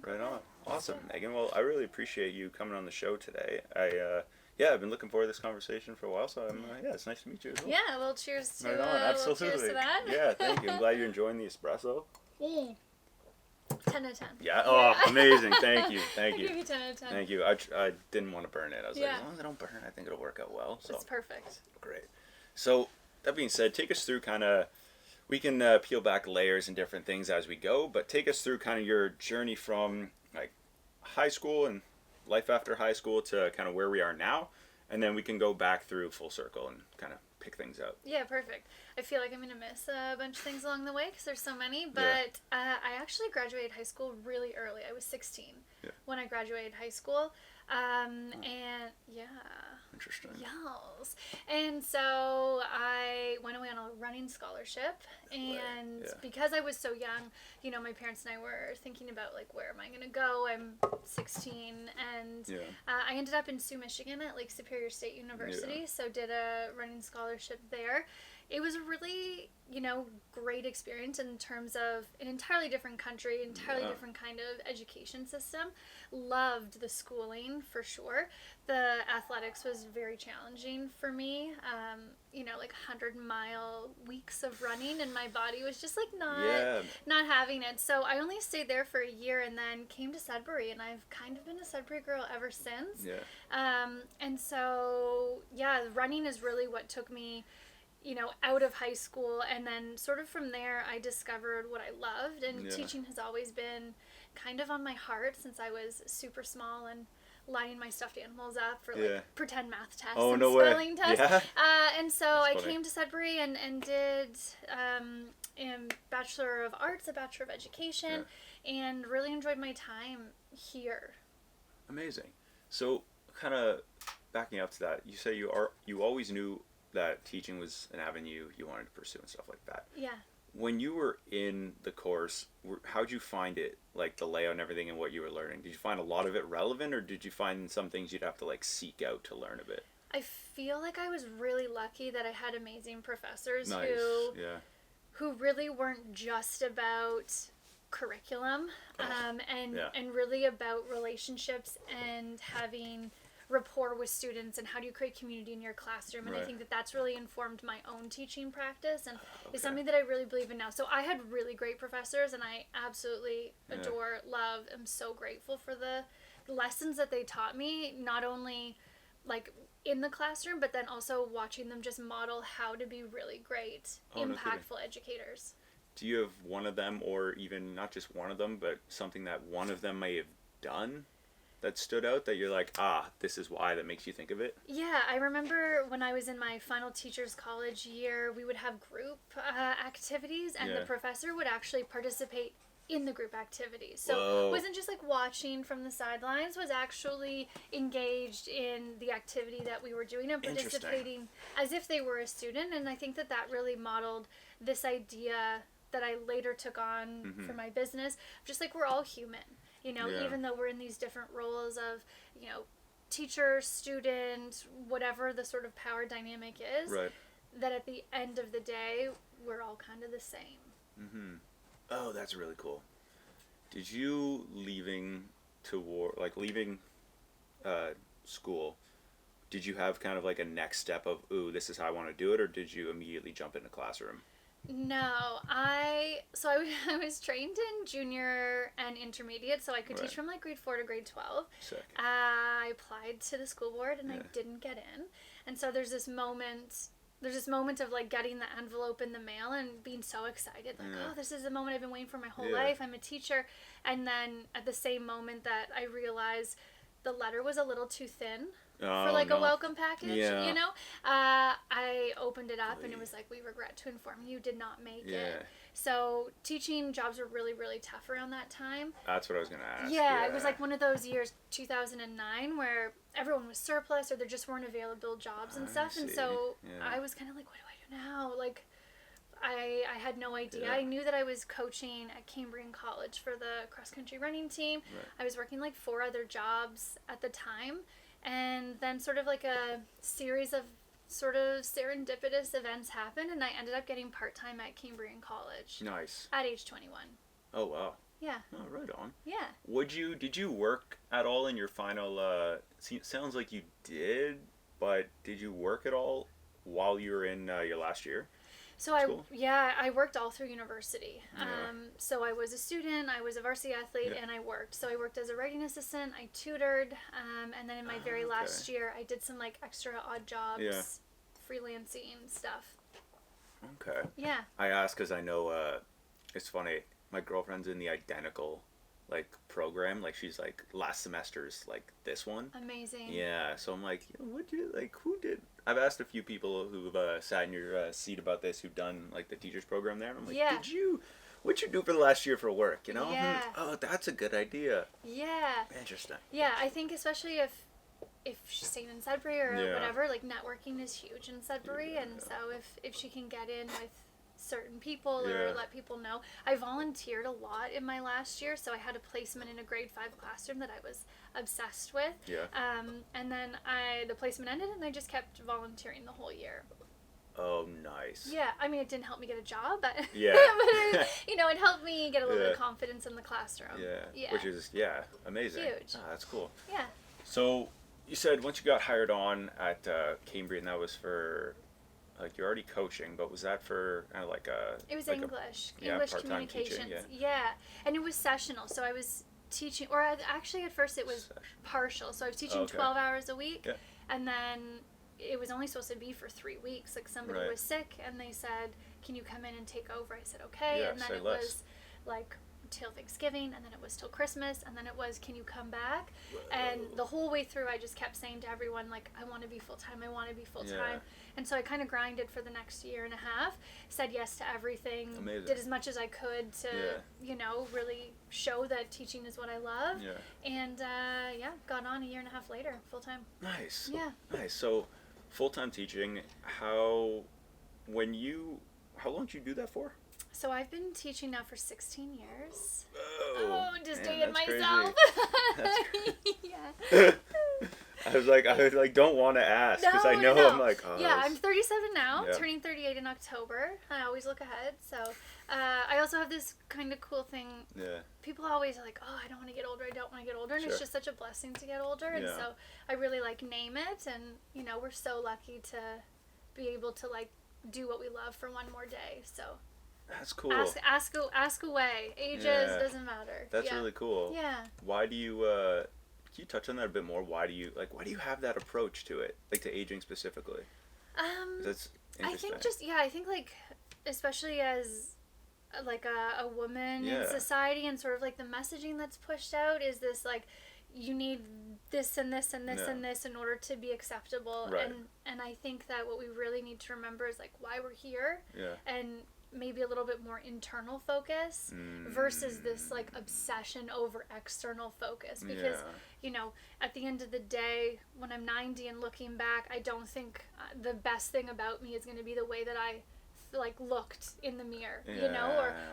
Right on. Awesome, Megan. Well, I really appreciate you coming on the show today. I've been looking forward to this conversation for a while, so it's nice to meet you as well. Yeah, well, cheers to, right on, absolutely. cheers to that. Yeah, thank you. I'm glad you're enjoying the espresso. 10 out of 10. Yeah. Oh, amazing. Thank you. Thank I you. give you 10 out of 10. Thank you. I didn't want to burn it. I was like, as long as I don't burn, I think it'll work out well. So It's perfect. great. So that being said, take us through we can peel back layers and different things as we go, but take us through kind of your journey from like high school and life after high school to kind of where we are now, and then we can go back through full circle and kind of pick things up. Yeah, perfect. I feel like I'm going to miss a bunch of things along the way because there's so many, but I actually graduated high school really early. I was 16 when I graduated high school, and yeah. Interesting. Yes. And so I went away on a running scholarship, and because I was so young, my parents and I were thinking about like, where am I going to go? I'm 16, and I ended up in Sioux, Michigan at Lake Superior State University, so did a running scholarship there. It was a really, great experience in terms of an entirely different country, entirely different kind of education system. Loved the schooling for sure. The athletics was very challenging for me. Like 100-mile weeks of running, and my body was just like not having it. So I only stayed there for a year and then came to Sudbury, and I've kind of been a Sudbury girl ever since. And so running is really what took me out of high school, and then sort of from there I discovered what I loved, and teaching has always been kind of on my heart since I was super small and lining my stuffed animals up for like pretend math tests and spelling tests. And so I came to Sudbury and did a Bachelor of Arts, a Bachelor of Education, and really enjoyed my time here. Amazing. So kind of backing up to that, you say you always knew that teaching was an avenue you wanted to pursue and stuff like that. Yeah. When you were in the course, how'd you find it, like the layout and everything and what you were learning? Did you find a lot of it relevant, or did you find some things you'd have to like seek out to learn a bit? I feel like I was really lucky that I had amazing professors who really weren't just about curriculum and really about relationships and having rapport with students and how do you create community in your classroom, and I think that that's really informed my own teaching practice and is something that I really believe in now. So I had really great professors, and I absolutely adore, love, am so grateful for the lessons that they taught me, not only like in the classroom, but then also watching them just model how to be really great, impactful educators. Do you have one of them, or even not just one of them, but something that one of them may have done that stood out that you're like, this is why, that makes you think of it? Yeah, I remember when I was in my final teacher's college year, we would have group activities, and the professor would actually participate in the group activities. So it wasn't just like watching from the sidelines, was actually engaged in the activity that we were doing and participating as if they were a student. And I think that really modeled this idea that I later took on for my business, just like we're all human. Even though we're in these different roles of, teacher, student, whatever the sort of power dynamic is, that at the end of the day, we're all kind of the same. Mm-hmm. Oh, that's really cool. Did you leaving school, did you have kind of like a next step of, this is how I want to do it, or did you immediately jump in the classroom? No, I was trained in junior and intermediate, so I could teach from like grade 4 to grade 12. Sick. I applied to the school board and I didn't get in, and so there's this moment of like getting the envelope in the mail and being so excited, like, this is the moment I've been waiting for my whole life. I'm a teacher, and then at the same moment that I realized the letter was a little too thin for like a welcome package, I opened it up and it was like, we regret to inform you did not make it. So teaching jobs were really, really tough around that time. That's what I was going to ask. Yeah, it was like one of those years, 2009, where everyone was surplus or there just weren't available jobs and stuff. And so I was kind of like, what do I do now? Like, I had no idea. I knew that I was coaching at Cambrian College for the cross-country running team. I was working like 4 other jobs at the time. And then sort of like a series of sort of serendipitous events happened, and I ended up getting part-time at Cambrian College. Nice. At age 21. Oh, wow. Yeah. Oh, right on. Yeah. Did you work at all in your final, sounds like you did, but did you work at all while you were in your last year So school? I worked all through university. Yeah. So I was a student, I was a varsity athlete, Yeah. and I worked. So I worked as a writing assistant, I tutored, and then in my very last year, I did some like extra odd jobs, Yeah. freelancing stuff. Okay. Yeah. I asked because I know it's funny. My girlfriend's in the identical like program. Like she's like last semester's like this one. Amazing. Yeah. So I'm like, what you like? Who did? I've asked a few people who've sat in your seat about this, who've done like the teachers program there, and I'm like, Yeah. What'd you do for the last year for work? You know? Yeah. Oh, that's a good idea. Yeah. Interesting. Yeah, I think especially if she's staying in Sudbury or Yeah. whatever, like networking is huge in Sudbury, Yeah. and so if she can get in with certain people Yeah. or let people know. I volunteered a lot in my last year, so I had a placement in a grade 5 classroom that I was obsessed with. Yeah. And then the placement ended, and I just kept volunteering the whole year. Oh, nice. Yeah, I mean, it didn't help me get a job, but Yeah. but it helped me get a little bit of Yeah. confidence in the classroom. Yeah. Yeah. Which is amazing. Huge. Ah, that's cool. Yeah. So you said once you got hired on at Cambrian, that was for like you're already coaching, but was that for kind of like a? It was like English, yeah, English part-time teaching, communications. Yeah, and it was sessional, so I was teaching, or actually at first it was Session. partial. So I was teaching Okay. 12 hours a week, Yeah. and then it was only supposed to be for 3 weeks. Like somebody Right. was sick, and they said, "Can you come in and take over?" I said, "Okay," Yeah, and then say it less. was like till Thanksgiving, and then it was till Christmas, and then it was, "Can you come back?" And the whole way through, I just kept saying to everyone, like, "I want to be full time. I want to be full time." Yeah. And so I kind of grinded for the next year and a half, said yes to everything, Amazing. did as much as I could to, really show that teaching is what I love. Yeah. And got on a year and a half later, full time. Nice. Yeah. Nice. So, full time teaching. How long did you do that for? So I've been teaching now for 16 years. Oh, just man, dating that's myself. Crazy. Yeah. I was like, don't want to ask because I know No. I'm like, oh, Yeah, I'm 37 now, Yeah. turning 38 in October. I always look ahead. So I also have this kind of cool thing. Yeah. People always are like, oh, I don't want to get older, I don't want to get older. And Sure. it's just such a blessing to get older. And Yeah. so I really name it. And, we're so lucky to be able to do what we love for one more day. So That's cool. ask away. Ages, Yeah. doesn't matter. That's Yeah. really cool. Yeah. Why do you can you touch on that a bit more? Why do you have that approach to it, like to aging specifically? That's interesting. I think especially as a woman in Yeah. society, and sort of the messaging that's pushed out is this you need this and this and this Yeah. and this in order to be acceptable. Right. And I think that what we really need to remember is why we're here, Yeah. and maybe a little bit more internal focus versus this obsession over external focus, because at the end of the day, when I'm 90 and looking back, I don't think the best thing about me is going to be the way that I looked in the mirror,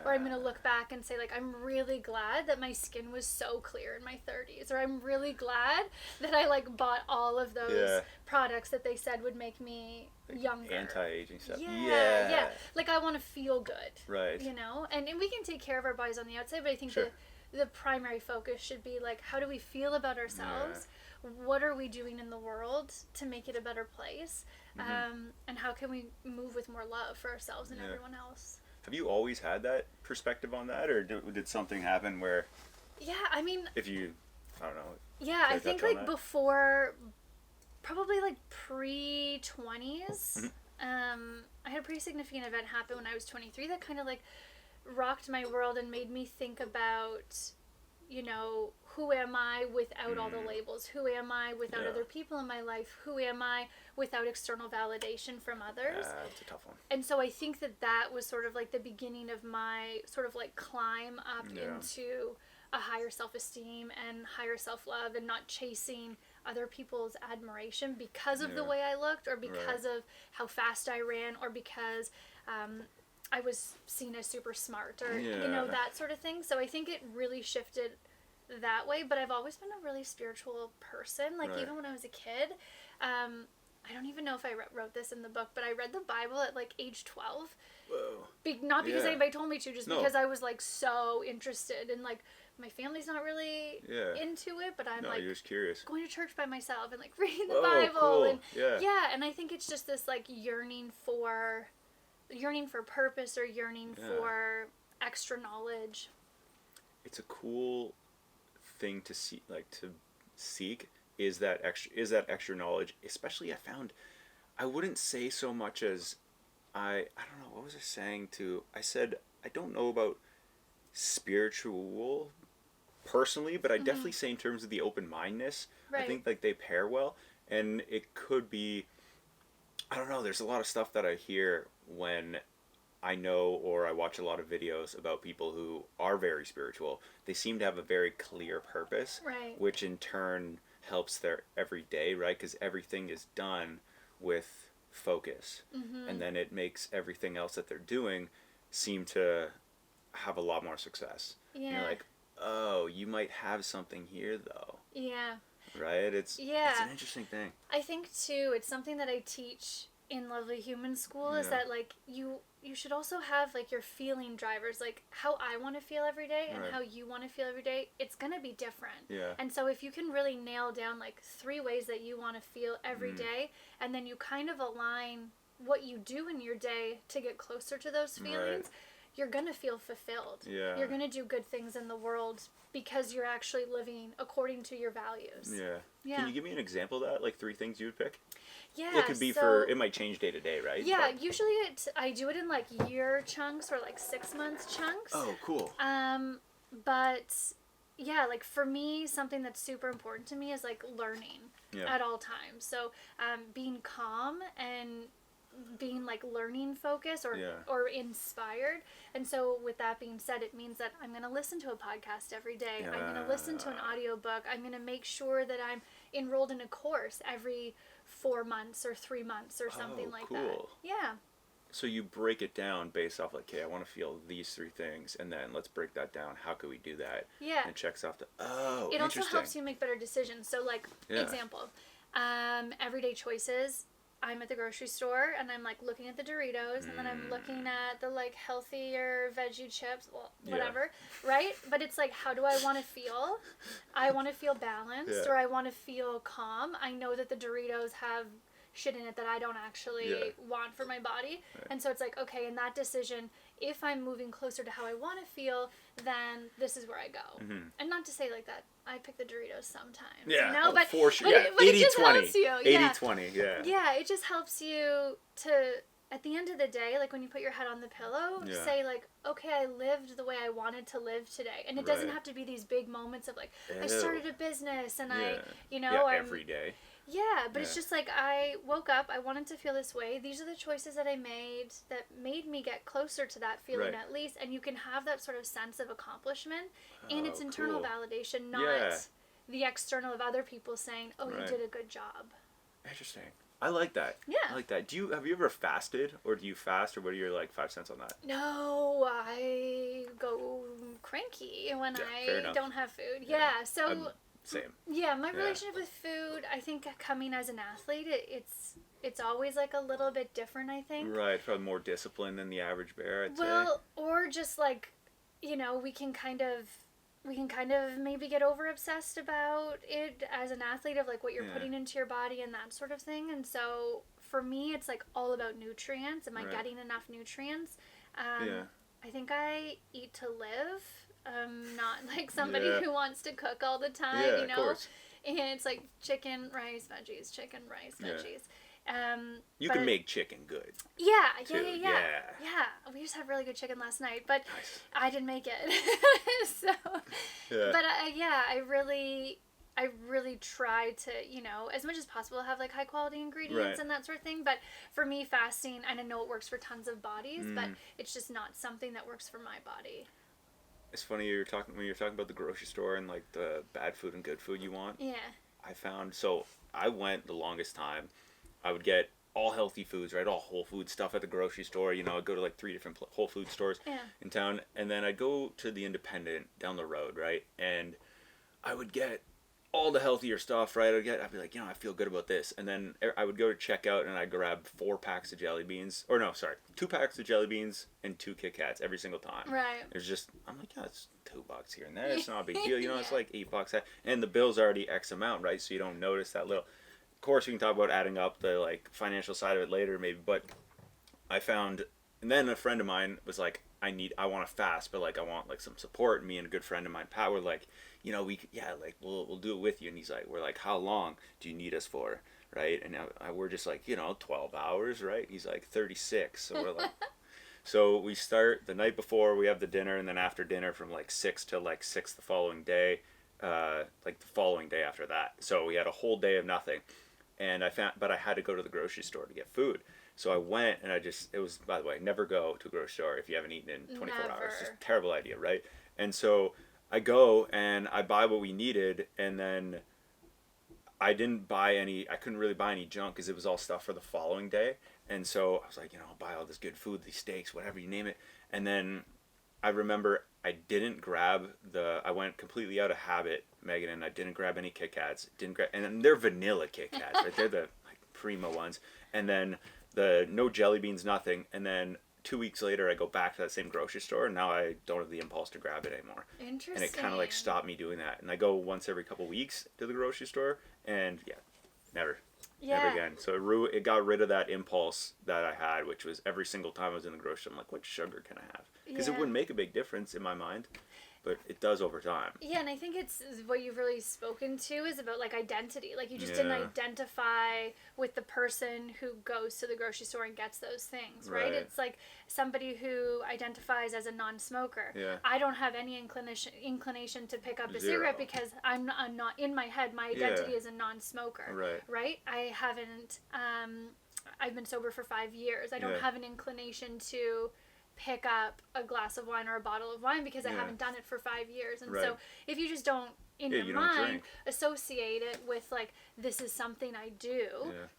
or I'm going to look back and say I'm really glad that my skin was so clear in my 30s, or I'm really glad that I bought all of those products that they said would make me younger. Anti-aging stuff. Yeah. I want to feel good. Right. And we can take care of our bodies on the outside, but I think Sure. the primary focus should be how do we feel about ourselves? What are we doing in the world to make it a better place? And how can we move with more love for ourselves and everyone else? Have you always had that perspective on that, or did something happen where? Yeah, I mean. If you, I don't know. Yeah, I think touch on that? before, probably pre-20s. I had a pretty significant event happen when I was 23 that kind of rocked my world and made me think about, who am I without all the labels? Who am I without other people in my life? Who am I without external validation from others? It's a tough one. And so I think that was sort of the beginning of my sort of climb up into a higher self-esteem and higher self-love, and not chasing other people's admiration because of the way I looked, or because of how fast I ran, or because I was seen as super smart, or that sort of thing. So I think it really shifted that way. But I've always been a really spiritual person. Even when I was a kid, I don't even know if I wrote this in the book, but I read the Bible at like age 12. Whoa. Not because Yeah. anybody told me to, just No. because I was like so interested, and like my family's not really Yeah. into it, but I'm No, like you're just curious. going to church by myself and like reading the Whoa, Bible cool. and Yeah. and I think it's just this like yearning for purpose, or yearning for extra knowledge. It's a cool thing to see, like to seek, is that extra knowledge. Especially, I wouldn't say so much as I don't know, what was I saying to, I said I don't know about spiritual personally, but I definitely say in terms of the open-mindedness, Right. I think like they pair well, and it could be, I don't know, there's a lot of stuff that I hear when I know or I watch a lot of videos about people who are very spiritual. They seem to have a very clear purpose, Right. which in turn helps their everyday, right? Because everything is done with focus, and then it makes everything else that they're doing seem to have a lot more success. Yeah. And you're like, oh, you might have something here though. Yeah. Right? It's an interesting thing. I think too, it's something that I teach in Lovely Human School, is that like you should also have like your feeling drivers, like how I want to feel every day and how you want to feel every day. It's going to be different. Yeah. And so if you can really nail down like 3 ways that you want to feel every day, and then you kind of align what you do in your day to get closer to those feelings, you're going to feel fulfilled. Yeah. You're going to do good things in the world because you're actually living according to your values. Yeah. Yeah. Can you give me an example of that? Like 3 things you would pick? Yeah. It could be it might change day to day, right? Yeah, But, usually I do it in like year chunks or like 6-month chunks. oh, cool. But yeah, like for me, something that's super important to me is like learning at all times. So, being calm and being like learning focused or inspired. And so with that being said, it means that I'm going to listen to a podcast every day. I'm going to listen to an audiobook. I'm going to make sure that I'm enrolled in a course every 4 months or 3 months or something like that. Cool. Yeah. So you break it down based off like, okay, I want to feel these 3 things, and then let's break that down. How could we do that? Yeah. And it checks off It also helps you make better decisions. So like, example, everyday choices. I'm at the grocery store and I'm like looking at the Doritos, and then I'm looking at the like healthier veggie chips, whatever, right? But it's like, how do I want to feel? I want to feel balanced, or I want to feel calm. I know that the Doritos have shit in it that I don't actually want for my body. Right. And so it's like, okay, in that decision, if I'm moving closer to how I want to feel, then this is where I go. Mm-hmm. And not to say like that I pick the Doritos sometimes, you know, but for sure. But 80, it just 20. helps you. 80-20, Yeah, it just helps you to, at the end of the day, like when you put your head on the pillow, say like, okay, I lived the way I wanted to live today. And it doesn't have to be these big moments of like, I started a business and I, you know, every day. Yeah, but it's just like, I woke up, I wanted to feel this way. These are the choices that I made that made me get closer to that feeling at least. And you can have that sort of sense of accomplishment and it's internal validation, not the external of other people saying, oh, you did a good job. Interesting. I like that. Yeah. I like that. Have you ever fasted, or do you fast, or what are your like 5 cents on that? No, I go cranky when I don't have food. Yeah, so... Same. Yeah, my relationship with food, I think coming as an athlete, it's always like a little bit different, I think. Right, probably more disciplined than the average bear, I'd say. Well, or just like, you know, we can kind of maybe get over obsessed about it as an athlete of like what you're putting into your body and that sort of thing. And so for me, it's like all about nutrients. Am I getting enough nutrients? I think I eat to live. Not like somebody who wants to cook all the time, you know. Of course. And it's like chicken, rice, veggies, chicken, rice, veggies. You can make chicken good. Yeah. We just had really good chicken last night, but I didn't make it. So, but I really try to, you know, as much as possible have like high quality ingredients and that sort of thing. But for me, fasting, I know it works for tons of bodies, but it's just not something that works for my body. It's funny when you're talking about the grocery store and like the bad food and good food you want. Yeah. I went the longest time. I would get all healthy foods, right? All whole food stuff at the grocery store. You know, I'd go to like 3 different whole food stores in town, and then I'd go to the independent down the road, right? And I would get all the healthier stuff, right? I'd be like, I feel good about this. And then I would go to checkout and I'd grab 4 packs of jelly beans. Or no, sorry, 2 packs of jelly beans and 2 Kit Kats every single time. Right. It's just, I'm like, it's $2 here and there. It's not a big deal. Yeah. It's like $8. And the bill's already X amount, right? So you don't notice that little. Of course, we can talk about adding up the like financial side of it later, maybe. But I found, and then a friend of mine was like, I want to fast, but like I want like some support. And me and a good friend of mine, Pat, were like, we'll do it with you. And he's like, we're like, how long do you need us for, right? And we're just like, 12 hours, right? He's like 36, so we're like, so we start the night before, we have the dinner, and then after dinner from like 6 to like 6 the following day, like the following day after that. So we had a whole day of nothing, and but I had to go to the grocery store to get food. So I went, and it was, by the way, never go to a grocery store if you haven't eaten in 24 hours. It's just a terrible idea, right? And so I go, and I buy what we needed, and then I couldn't really buy any junk because it was all stuff for the following day. And so I was like, I'll buy all this good food, these steaks, whatever, you name it. And then I remember I went completely out of habit, Megan, and I didn't grab any Kit Kats. And they're vanilla Kit Kats, right? They're the like primo ones. And then the no jelly beans, nothing. And then 2 weeks later, I go back to that same grocery store, and now I don't have the impulse to grab it anymore. Interesting. And it kind of like stopped me doing that. And I go once every couple weeks to the grocery store, and never again. So it got rid of that impulse that I had, which was every single time I was in the grocery store, I'm like, what sugar can I have? Because it wouldn't make a big difference in my mind, but it does over time. Yeah, and I think it's what you've really spoken to is about like identity. Like you just didn't identify with the person who goes to the grocery store and gets those things, right? It's like somebody who identifies as a non-smoker. Yeah. I don't have any inclination to pick up a cigarette because I'm not in my head. My identity is a non-smoker. Right? I haven't. I've been sober for 5 years. I don't have an inclination to pick up a glass of wine or a bottle of wine because I haven't done it for 5 years. And so if you just don't in your mind associate it with like this is something I do,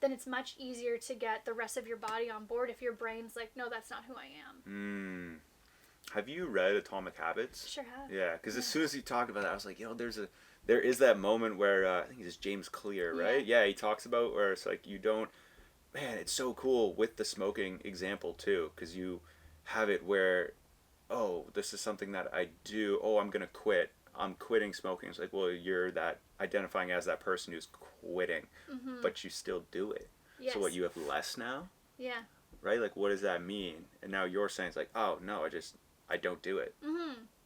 then it's much easier to get the rest of your body on board if your brain's like, no, that's not who I am. Have you read Atomic Habits? Sure have. Yeah, because as soon as you talked about that, I was like, there is that moment where I think it's James Clear, right? Yeah, he talks about where it's like it's so cool with the smoking example too, because you have it where, this is something that I do. I'm gonna quit. I'm quitting smoking. It's like, well, you're that identifying as that person who's quitting, but you still do it. Yes. So what, you have less now? Yeah. Right? Like, what does that mean? And now you're saying it's like, oh no, I don't do it.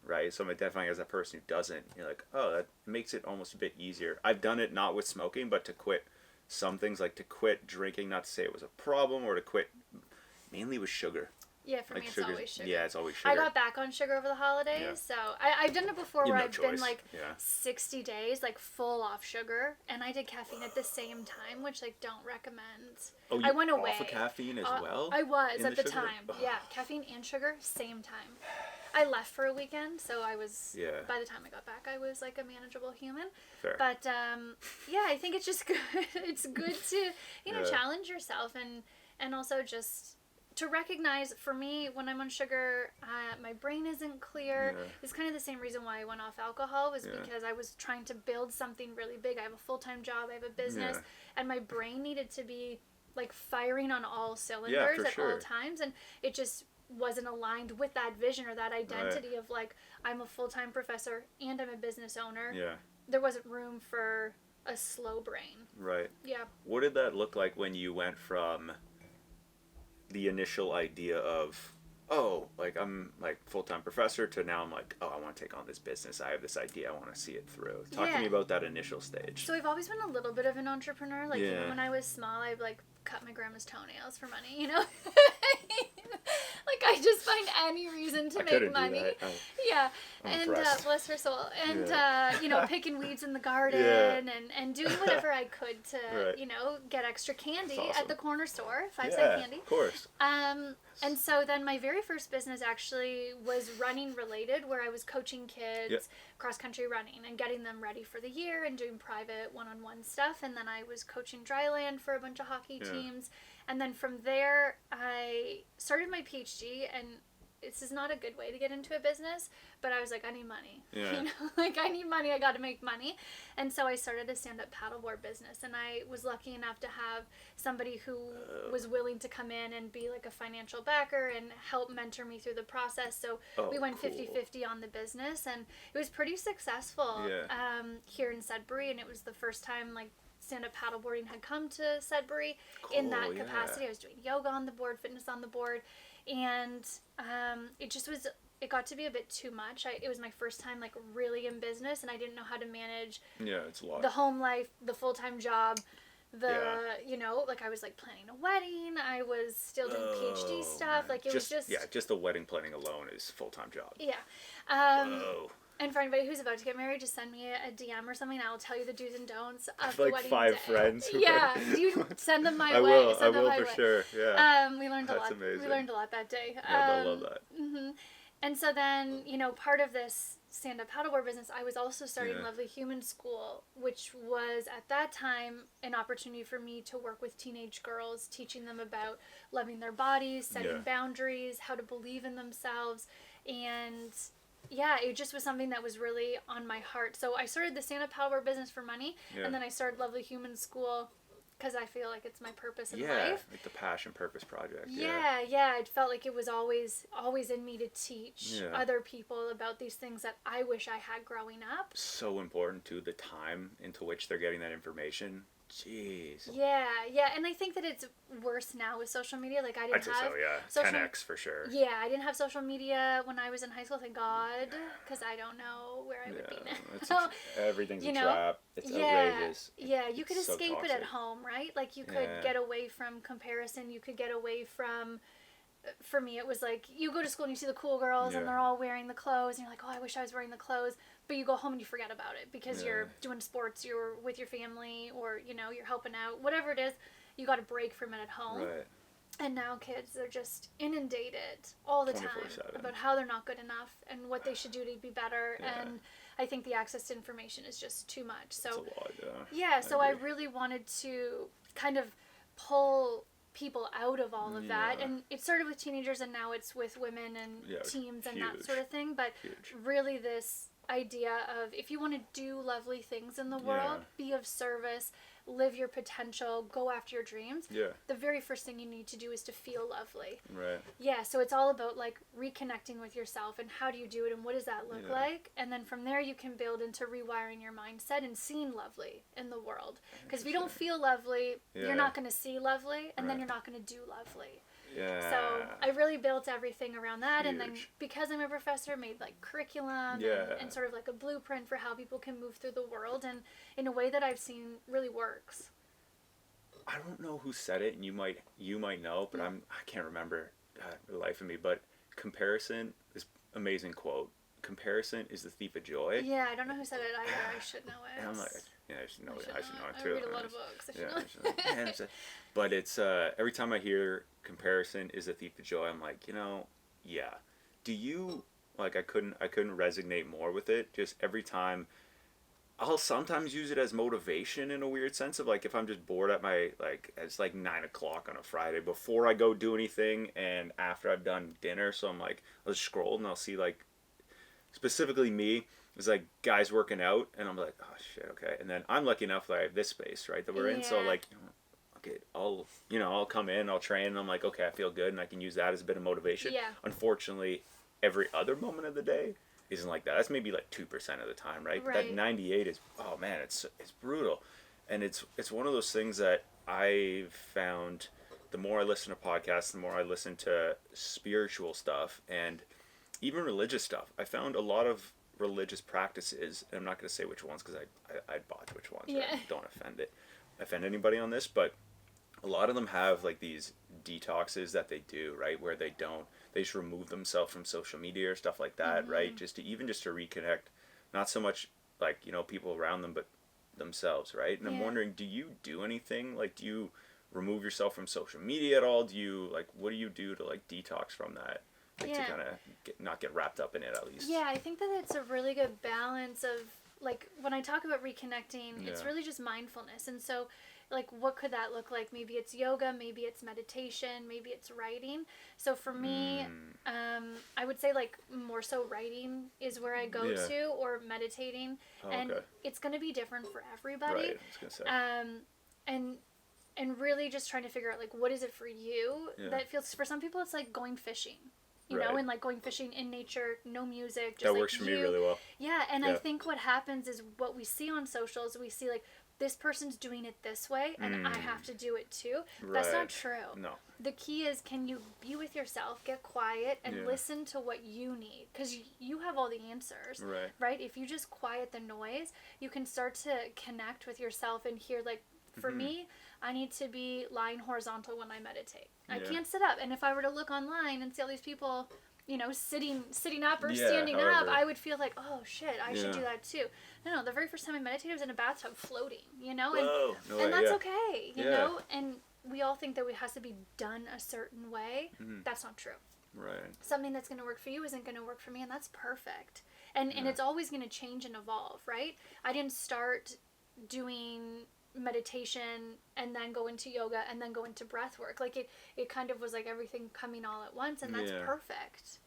Right? So I'm identifying as that person who doesn't. You're like, that makes it almost a bit easier. I've done it not with smoking, but to quit some things, like to quit drinking, not to say it was a problem, or to quit mainly with sugar. Yeah, for me it's always sugar. Yeah, it's always sugar. I got back on sugar over the holidays, so I've done it before where I've been like 60 days, like full off sugar, and I did caffeine at the same time, which like don't recommend. Oh, I went away. Off of caffeine as well? I was at the time. Yeah, caffeine and sugar, same time. I left for a weekend, so I was, by the time I got back, I was like a manageable human. Fair. But, I think it's just good. It's good to, challenge yourself and also just to recognize, for me, when I'm on sugar, my brain isn't clear. It's kind of the same reason why I went off alcohol was because I was trying to build something really big. I have a full-time job, I have a business, and my brain needed to be like firing on all cylinders at all times, and it just wasn't aligned with that vision or that identity of like, I'm a full-time professor and I'm a business owner. There wasn't room for a slow brain. Right. Yeah. What did that look like when you went from the initial idea of, I'm like full-time professor to now I'm like, I want to take on this business. I have this idea. I want to see it through. Talk to me about that initial stage. So I've always been a little bit of an entrepreneur. Like even when I was small, I'd like cut my grandma's toenails for money, like I just find any reason to make money. And bless her soul. And picking weeds in the garden and doing whatever I could to get extra candy at the corner store, 5-cent candy. Of course. And so then my very first business actually was running related, where I was coaching kids cross-country running and getting them ready for the year and doing private one-on-one stuff. And then I was coaching dryland for a bunch of hockey teams. And then from there, I started my PhD, and this is not a good way to get into a business, but I was like, I need money. Yeah. You know, like I need money, I got to make money. And so I started a stand-up paddleboard business, and I was lucky enough to have somebody who was willing to come in and be like a financial backer and help mentor me through the process. So we went cool. 50-50 on the business, and it was pretty successful here in Sudbury, and it was the first time like stand-up paddleboarding had come to Sudbury in that capacity. I was doing yoga on the board, fitness on the board, and it got to be a bit too much. It was my first time like really in business, and I didn't know how to manage it's a lot. the home life, the full-time job, you know, like I was like planning a wedding, I was still doing PhD stuff, like it was just just the wedding planning alone is full-time job. Whoa. And for anybody who's about to get married, just send me a DM or something. I will tell you the do's and don'ts of the like wedding 5 day. friends. Yeah, you send them my I way. will. Send I them will my for way. sure. Yeah. We learned a That's lot. amazing. We learned a lot that day. Yeah, they'll love that. Mm-hmm. And so then, you know, part of this stand-up paddleboard business, I was also starting Lovely Human School, which was at that time an opportunity for me to work with teenage girls, teaching them about loving their bodies, setting boundaries, how to believe in themselves, and it just was something that was really on my heart. So I started the stand-up paddleboard business for money, and then I started Lovely Human School because I feel like it's my purpose in life. Like the passion purpose project. Yeah, it felt like it was always in me to teach other people about these things that I wish I had growing up. So important too, the time into which they're getting that information. Jeez. Yeah, and I think that it's worse now with social media. Like I'd say so, 10x for sure. Yeah, I didn't have social media when I was in high school, thank God, because I don't know where I would be now. Everything's a trap. It's outrageous. Yeah, you could escape toxic. it at home, right? Like you could get away from comparison. You could get away from... For me, it was like you go to school and you see the cool girls and they're all wearing the clothes and you're like, oh, I wish I was wearing the clothes. But you go home and you forget about it because you're doing sports, you're with your family, or, you know, you're helping out. Whatever it is, you got a break from it at home. Right. And now kids, they're just inundated all the time 24/7. about how they're not good enough and what they should do to be better. And I think the access to information is just too much. So, it's a lot, so I really wanted to kind of pull people out of all of that, and it started with teenagers and now it's with women and teens and that sort of thing, but really this idea of if you want to do lovely things in the world, be of service, live your potential, go after your dreams, the very first thing you need to do is to feel lovely. Right. So it's all about like reconnecting with yourself and how do you do it and what does that look like, and then from there you can build into rewiring your mindset and seeing lovely in the world, because if you don't feel lovely, you're not going to see lovely, and then you're not going to do lovely. So I really built everything around that, and then because I'm a professor, made like curriculum and sort of like a blueprint for how people can move through the world, and in a way that I've seen really works. I don't know who said it, and you might know, but I can't remember the life of me. But comparison, this amazing quote: "Comparison is the thief of joy." Yeah, I don't know who said it either. I should know it. And I'm like, I should know it too. I read a lot of books. I should know. But it's every time I hear comparison is a thief of joy, I'm like, do you like? I couldn't resonate more with it. Just every time, I'll sometimes use it as motivation in a weird sense of like if I'm just bored at my it's like 9 o'clock on a Friday before I go do anything and after I've done dinner, so I'm like I'll just scroll and I'll see like specifically me. It's like guys working out, and I'm like, oh shit, okay. And then I'm lucky enough that I have this space, right, that we're in. So like, okay, I'll come in, I'll train, and I'm like, okay, I feel good, and I can use that as a bit of motivation. Yeah. Unfortunately, every other moment of the day isn't like that. That's maybe like 2% of the time, right? But that 98 is, oh man, it's brutal, and it's one of those things that I've found. The more I listen to podcasts, the more I listen to spiritual stuff and even religious stuff. I found a lot of religious practices, and I'm not going to say which ones because I'd botch which ones. Right? Don't offend anybody on this, but a lot of them have like these detoxes that they do, right, where they just remove themselves from social media or stuff like that, right, just to reconnect, not so much like people around them, but themselves, right? And I'm wondering, do you do anything like, do you remove yourself from social media at all? Do you what do you do to like detox from that? To kind of not get wrapped up in it, at least. Yeah, I think that it's a really good balance of like when I talk about reconnecting, it's really just mindfulness. And so like what could that look like? Maybe it's yoga, maybe it's meditation, maybe it's writing. So for me, I would say like more so writing is where I go to, or meditating. And it's going to be different for everybody. Right, I was gonna say. And really just trying to figure out like what is it for you that feels, for some people it's like going fishing, you know, and like going fishing in nature, no music, just that like works for me really well. Yeah, and I think what happens is what we see on socials, we see like this person's doing it this way and I have to do it too. That's not true. No. The key is, can you be with yourself, get quiet, and listen to what you need, because you have all the answers, right? If you just quiet the noise, you can start to connect with yourself and hear, like, for me, I need to be lying horizontal when I meditate. I can't sit up. And if I were to look online and see all these people, you know, sitting up or standing up, I would feel like, oh shit, I should do that too. No, the very first time I meditated, I was in a bathtub floating, you know, and that's okay, you know, and we all think that it has to be done a certain way. That's not true. Right. Something that's going to work for you isn't going to work for me, and that's perfect. And it's always going to change and evolve, right? I didn't start doing meditation and then go into yoga and then go into breath work. Like it kind of was like everything coming all at once, and that's perfect.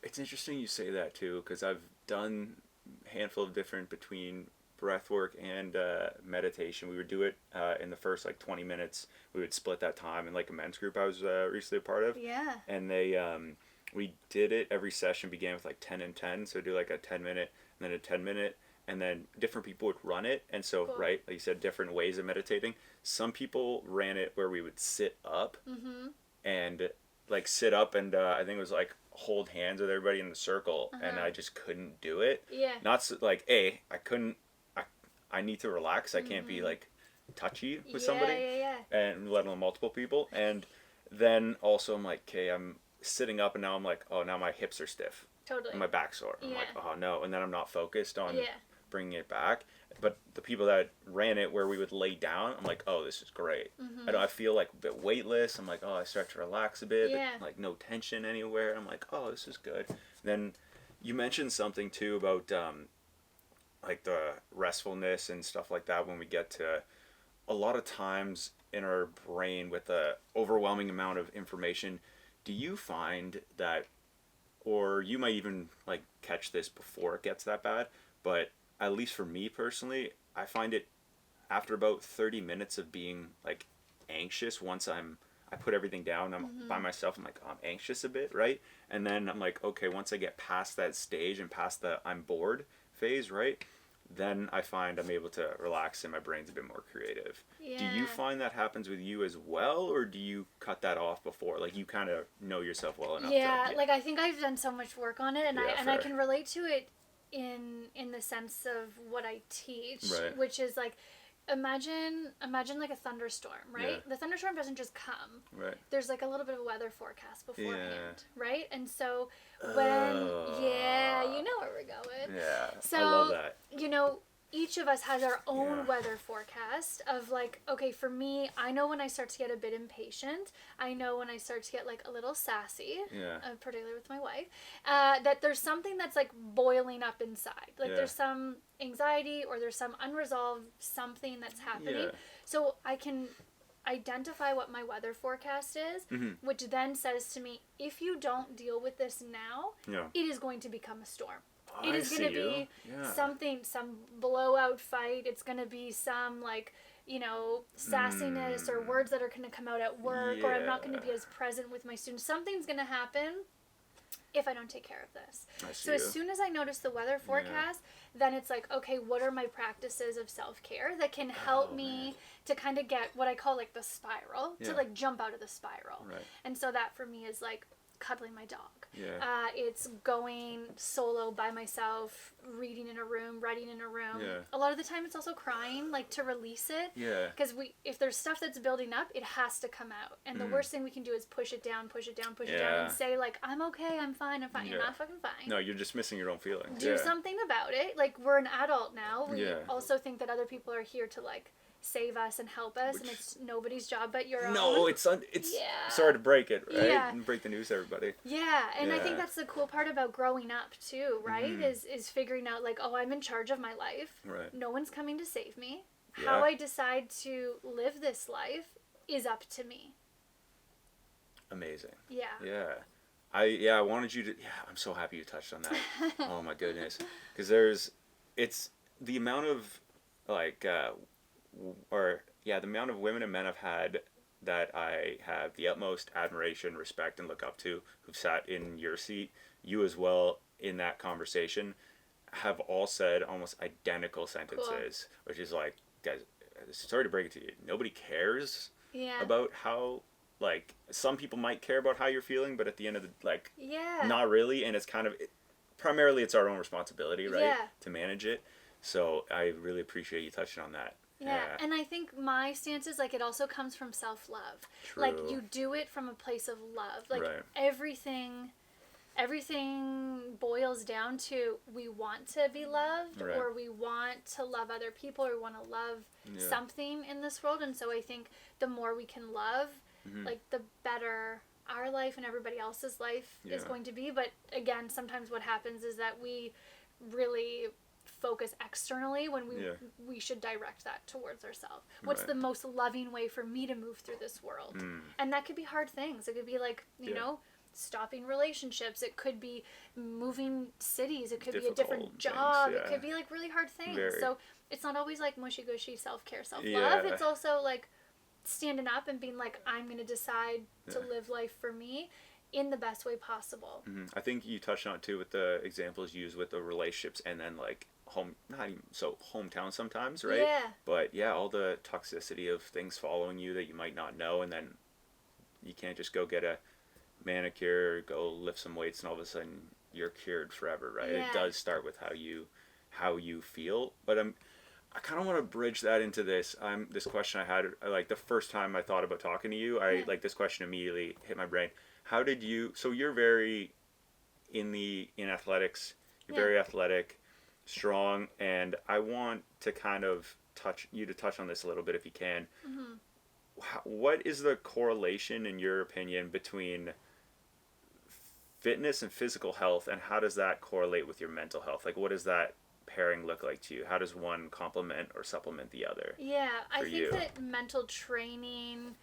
It's interesting you say that too, because I've done a handful of different between breath work and meditation. We would do it in the first like 20 minutes. We would split that time in like a men's group I was recently a part of. Yeah. And they we did it, every session began with like 10 and 10, so do like a 10-minute and then a 10-minute, and then different people would run it. And so right, like you said, different ways of meditating. Some people ran it where we would sit up and like sit up and I think it was like hold hands with everybody in the circle, and I just couldn't do it. Not so, like I couldn't, I need to relax. I can't be like touchy with somebody and let alone multiple people. And then also I'm like, okay, I'm sitting up and now I'm like, oh, now my hips are stiff. Totally. And my back's sore. I'm like, oh no. And then I'm not focused on bringing it back. But the people that ran it where we would lay down, I'm like, oh, this is great. I feel like a bit weightless. I'm like, oh, I start to relax a bit. But, like no tension anywhere. I'm like, oh, this is good. Then you mentioned something too about like the restfulness and stuff like that when we get to a lot of times in our brain with the overwhelming amount of information. Do you find that, or you might even like catch this before it gets that bad, but at least for me personally, I find it after about 30 minutes of being like anxious, once I put everything down, I'm by myself, I'm like, oh, I'm anxious a bit, right? And then I'm like, okay, once I get past that stage and past the I'm bored phase, right? Then I find I'm able to relax and my brain's a bit more creative. Do you find that happens with you as well, or do you cut that off before? Like you kind of know yourself well enough. Like I think I've done so much work on it, and I can relate to it in the sense of what I teach, which is like, imagine like a thunderstorm, right? The thunderstorm doesn't just come. There's like a little bit of a weather forecast beforehand, right? And so when you know where we're going. So I love that. You know, each of us has our own weather forecast of like, okay, for me, I know when I start to get a bit impatient. I know when I start to get like a little sassy, particularly with my wife, that there's something that's like boiling up inside. Like there's some anxiety or there's some unresolved something that's happening. So I can identify what my weather forecast is, which then says to me, if you don't deal with this now, it is going to become a storm. It is going to be something, some blowout fight. It's going to be some like, you know, sassiness or words that are going to come out at work, or I'm not going to be as present with my students. Something's going to happen if I don't take care of this. So as soon as I notice the weather forecast, then it's like, okay, what are my practices of self-care that can help me to kind of get what I call like the spiral, to like jump out of the spiral. And so that for me is like cuddling my dog. It's going solo by myself, reading in a room, writing in a room. A lot of the time it's also crying, like to release it. Because if there's stuff that's building up, it has to come out. And the worst thing we can do is push it down, and say like, I'm okay, I'm fine. You're not fucking fine. No, you're dismissing your own feelings. Do something about it. Like, we're an adult now. We also think that other people are here to like save us and help us, and it's nobody's job but your own. No, it's sorry to break it, right? Yeah. And break the news to everybody. Yeah, and I think that's the cool part about growing up too, right? Is figuring out like, oh, I'm in charge of my life. Right. No one's coming to save me. Yeah. How I decide to live this life is up to me. Amazing. Yeah. Yeah. I wanted you to. Yeah, I'm so happy you touched on that. Oh my goodness, because it's the amount of like, the amount of women and men I've had that I have the utmost admiration, respect, and look up to, who've sat in your seat, you as well, in that conversation, have all said almost identical sentences, which is like, guys, sorry to break it to you, nobody cares about how. Like, some people might care about how you're feeling, but at the end of the, like, not really, and it's kind of, primarily it's our own responsibility, right, to manage it, so I really appreciate you touching on that. Yeah, and I think my stance is, like, it also comes from self-love. True. Like, you do it from a place of love. Like, everything boils down to we want to be loved, or we want to love other people, or we want to love something in this world, and so I think the more we can love, like, the better our life and everybody else's life is going to be. But again, sometimes what happens is that we really focus externally when we should direct that towards ourselves. What's the most loving way for me to move through this world? And that could be hard things. It could be like, you know, stopping relationships. It could be moving cities. It could be a different job. It could be like really hard things. So it's not always like mushy gushy self-care, self-love. It's also like standing up and being like, I'm going to decide to live life for me in the best way possible. I think you touched on it too with the examples used with the relationships, and then like hometown sometimes, right? Yeah. But yeah, all the toxicity of things following you that you might not know, and then you can't just go get a manicure, go lift some weights, and all of a sudden you're cured forever, right? It does start with how you feel. But I kind of want to bridge that into this. This question I had, like the first time I thought about talking to you, like this question immediately hit my brain. How did you? So you're very in athletics. You're very athletic, strong, and I want to kind of touch on this a little bit if you can. What is the correlation, in your opinion, between fitness and physical health, and how does that correlate with your mental health? Like, what does that pairing look like to you? How does one complement or supplement the other? Yeah, I think that mental training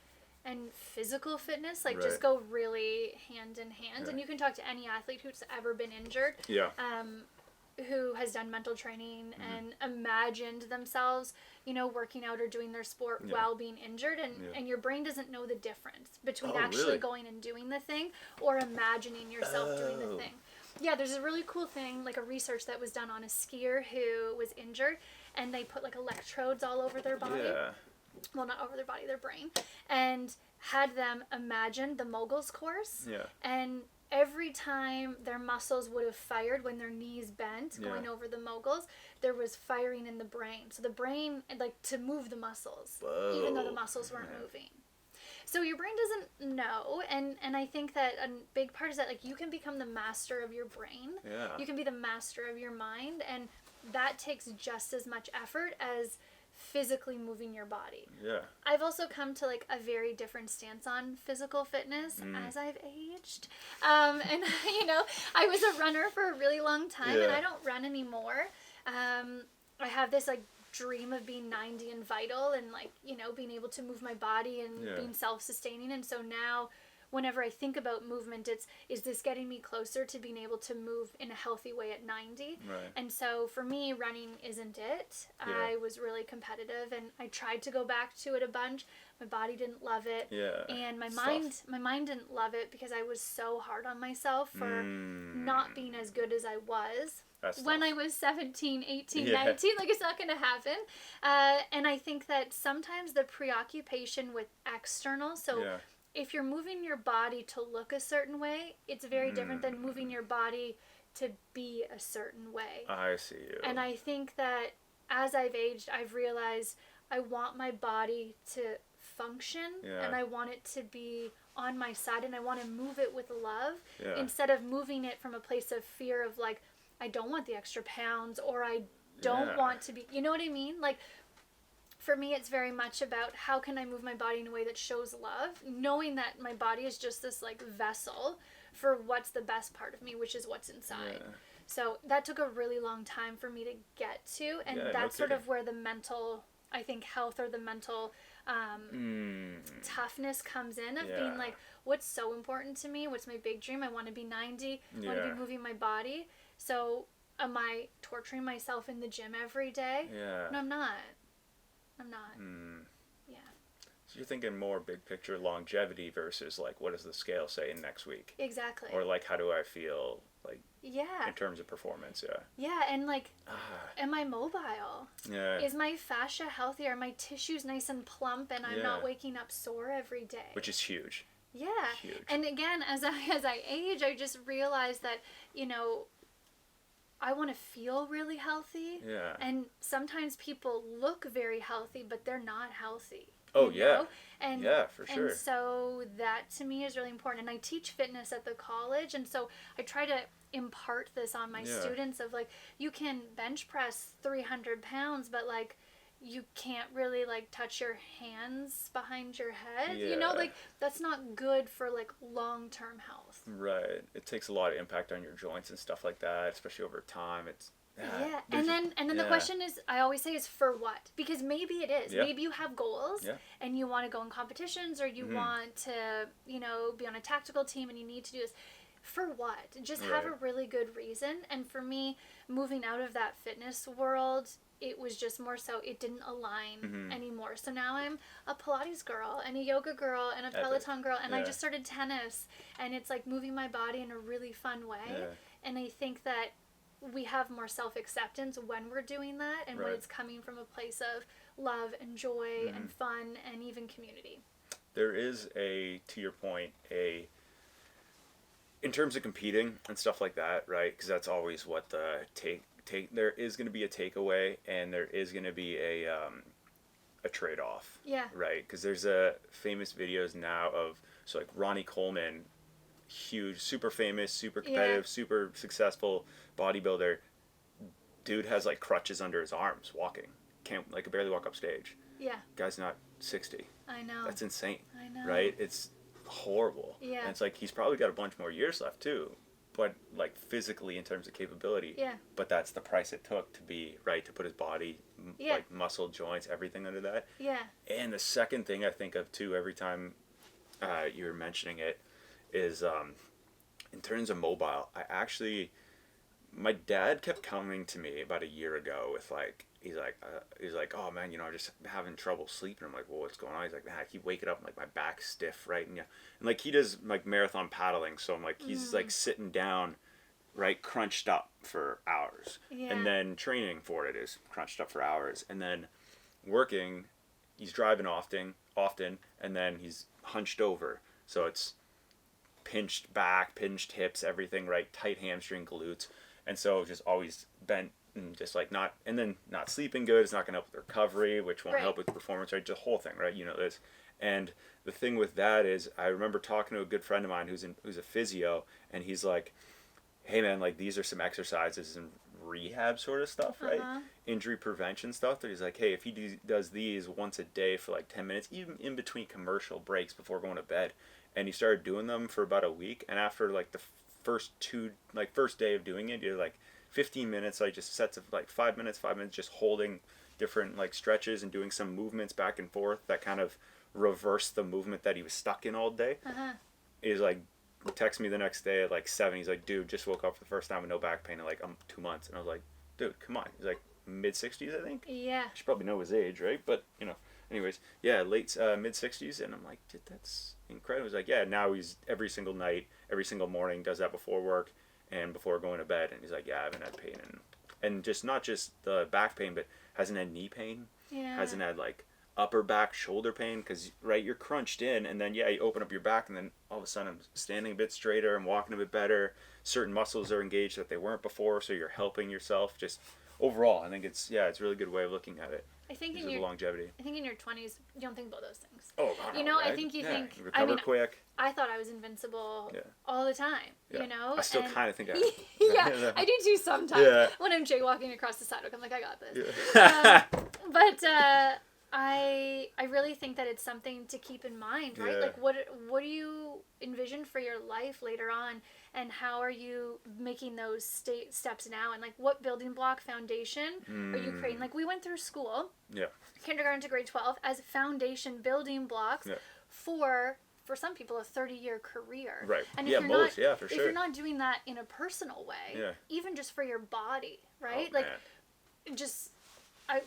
and physical fitness just go really hand in hand. And you can talk to any athlete who's ever been injured, who has done mental training and imagined themselves, you know, working out or doing their sport while being injured, and your brain doesn't know the difference between actually going and doing the thing or imagining yourself doing the thing. Yeah, there's a really cool thing, like a research that was done on a skier who was injured, and they put like electrodes all over their body. Well, not over their body, their brain, and had them imagine the mogul's course. And every time their muscles would have fired when their knees bent going over the moguls, there was firing in the brain. So the brain, like, to move the muscles, even though the muscles weren't moving. So your brain doesn't know, and I think that a big part is that, like, you can become the master of your brain. You can be the master of your mind, and that takes just as much effort as physically moving your body. I've also come to, like, a very different stance on physical fitness as I've aged. And, you know, I was a runner for a really long time, and I don't run anymore. I have this, like, dream of being 90 and vital, and, like, you know, being able to move my body and being self-sustaining. And so now whenever I think about movement, is this getting me closer to being able to move in a healthy way at 90? And so for me, running isn't it. I was really competitive, and I tried to go back to it a bunch. My body didn't love it, and my mind didn't love it, because I was so hard on myself for not being as good as I was when I was 17, 18, 19. Like, it's not going to happen. And I think that sometimes the preoccupation with external, if you're moving your body to look a certain way, it's very different than moving your body to be a certain way. I see you. And I think that as I've aged, I've realized I want my body to function, and I want it to be on my side, and I want to move it with love instead of moving it from a place of fear of, like, I don't want the extra pounds, or I don't want to be, you know what I mean? Like, for me, it's very much about how can I move my body in a way that shows love, knowing that my body is just this like vessel for what's the best part of me, which is what's inside. Yeah. So that took a really long time for me to get to, and that's sort of where the mental, I think, health or the mental toughness comes in of being like, what's so important to me? What's my big dream? I want to be 90. I want to be moving my body. So am I torturing myself in the gym every day? Yeah. No, I'm not. Yeah. So you're thinking more big picture longevity versus like, what does the scale say in next week? Exactly. Or like, how do I feel like in terms of performance? Yeah, and like, am I mobile? Yeah. Is my fascia healthy? Are my tissues nice and plump and I'm not waking up sore every day? Which is huge. Yeah. Huge. And again, as I age, I just realized that, I want to feel really healthy. Yeah. And sometimes people look very healthy, but they're not healthy. Oh, know? And, yeah, for sure. And so that to me is really important. And I teach fitness at the college. And so I try to impart this on my students of like, you can bench press 300 pounds, but like, you can't really like touch your hands behind your head. Like that's not good for like long-term health. Right. It takes a lot of impact on your joints and stuff like that, especially over time. It's and then the question is, I always say, is for what? Because maybe it is. Yeah. Maybe you have goals and you want to go in competitions, or you want to, be on a tactical team and you need to do this. For what? Just have a really good reason. And for me, moving out of that fitness world, it was just more so it didn't align anymore. So now I'm a Pilates girl and a yoga girl and a Peloton girl, and I just started tennis, and it's like moving my body in a really fun way. Yeah. And I think that we have more self-acceptance when we're doing that, and when it's coming from a place of love and joy and fun and even community. There is to your point, in terms of competing and stuff like that, right? Because that's always what the there is going to be a takeaway, and there is going to be a trade-off. Yeah. Right? Because there's famous videos now of, so like Ronnie Coleman, huge, super famous, super competitive, super successful bodybuilder. Dude has like crutches under his arms walking. Can't barely walk up stage. Yeah. Guy's not 60. I know. That's insane. I know. Right? It's horrible. Yeah. And it's like he's probably got a bunch more years left too. But like physically in terms of capability. Yeah. But that's the price it took to be to put his body, like muscle, joints, everything under that. Yeah. And the second thing I think of too every time you were mentioning it is in terms of mobile, my dad kept coming to me about a year ago with like, he's like, oh man, I'm just having trouble sleeping. I'm like, well, what's going on? He's like, I keep waking up, like my back's stiff, right? And like he does like marathon paddling, so I'm like, he's like sitting down, right, crunched up for hours, and then training for it is crunched up for hours, and then working, he's driving often, and then he's hunched over, so it's pinched back, pinched hips, everything, right, tight hamstring, glutes, and so just always bent. And just like not sleeping good is not going to help with recovery, which won't help with performance, right? Just the whole thing, right? This. And the thing with that is, I remember talking to a good friend of mine who's a physio, and he's like, hey man, like these are some exercises and rehab sort of stuff, right? Injury prevention stuff. That he's like, hey, if he does these once a day for like 10 minutes, even in between commercial breaks before going to bed, and he started doing them for about a week, and after like the first day of doing it, you're like 15 minutes, like just sets of like 5 minutes, just holding different like stretches and doing some movements back and forth that kind of reverse the movement that he was stuck in all day. He's like, text me the next day at like 7. He's like, dude, just woke up for the first time with no back pain in like 2 months. And I was like, dude, come on. He's like mid-60s, I think. Yeah. I should probably know his age, right? But anyways, late mid-60s, and I'm like, dude, that's incredible. He's like, yeah, now he's every single night, every single morning, does that before work and before going to bed. And he's like, yeah, I haven't had pain, and just not just the back pain, but hasn't had knee pain, hasn't had like upper back, shoulder pain, because you're crunched in, and then you open up your back, and then all of a sudden I'm standing a bit straighter, I'm walking a bit better, certain muscles are engaged that they weren't before, so you're helping yourself. Just overall, I think it's a really good way of looking at it. I think in your longevity. I think in your 20s, you don't think about those things. Oh, right? I think you think. You recover quick. I thought I was invincible all the time. I still kind of think I. Yeah, I do too sometimes. Yeah. When I'm jaywalking across the sidewalk, I'm like, I got this. Yeah. But I really think that it's something to keep in mind, right? Yeah. Like what do you envision for your life later on, and how are you making those steps now, and like what building block foundation are you creating? Like we went through school, Yeah. kindergarten to grade 12, as foundation building blocks Yeah. for some people a 30-year career. Right. And if Yeah, you're most. not Yeah, for if sure. you're not doing that in a personal way, Yeah. even just for your body, right? Oh, Like man. just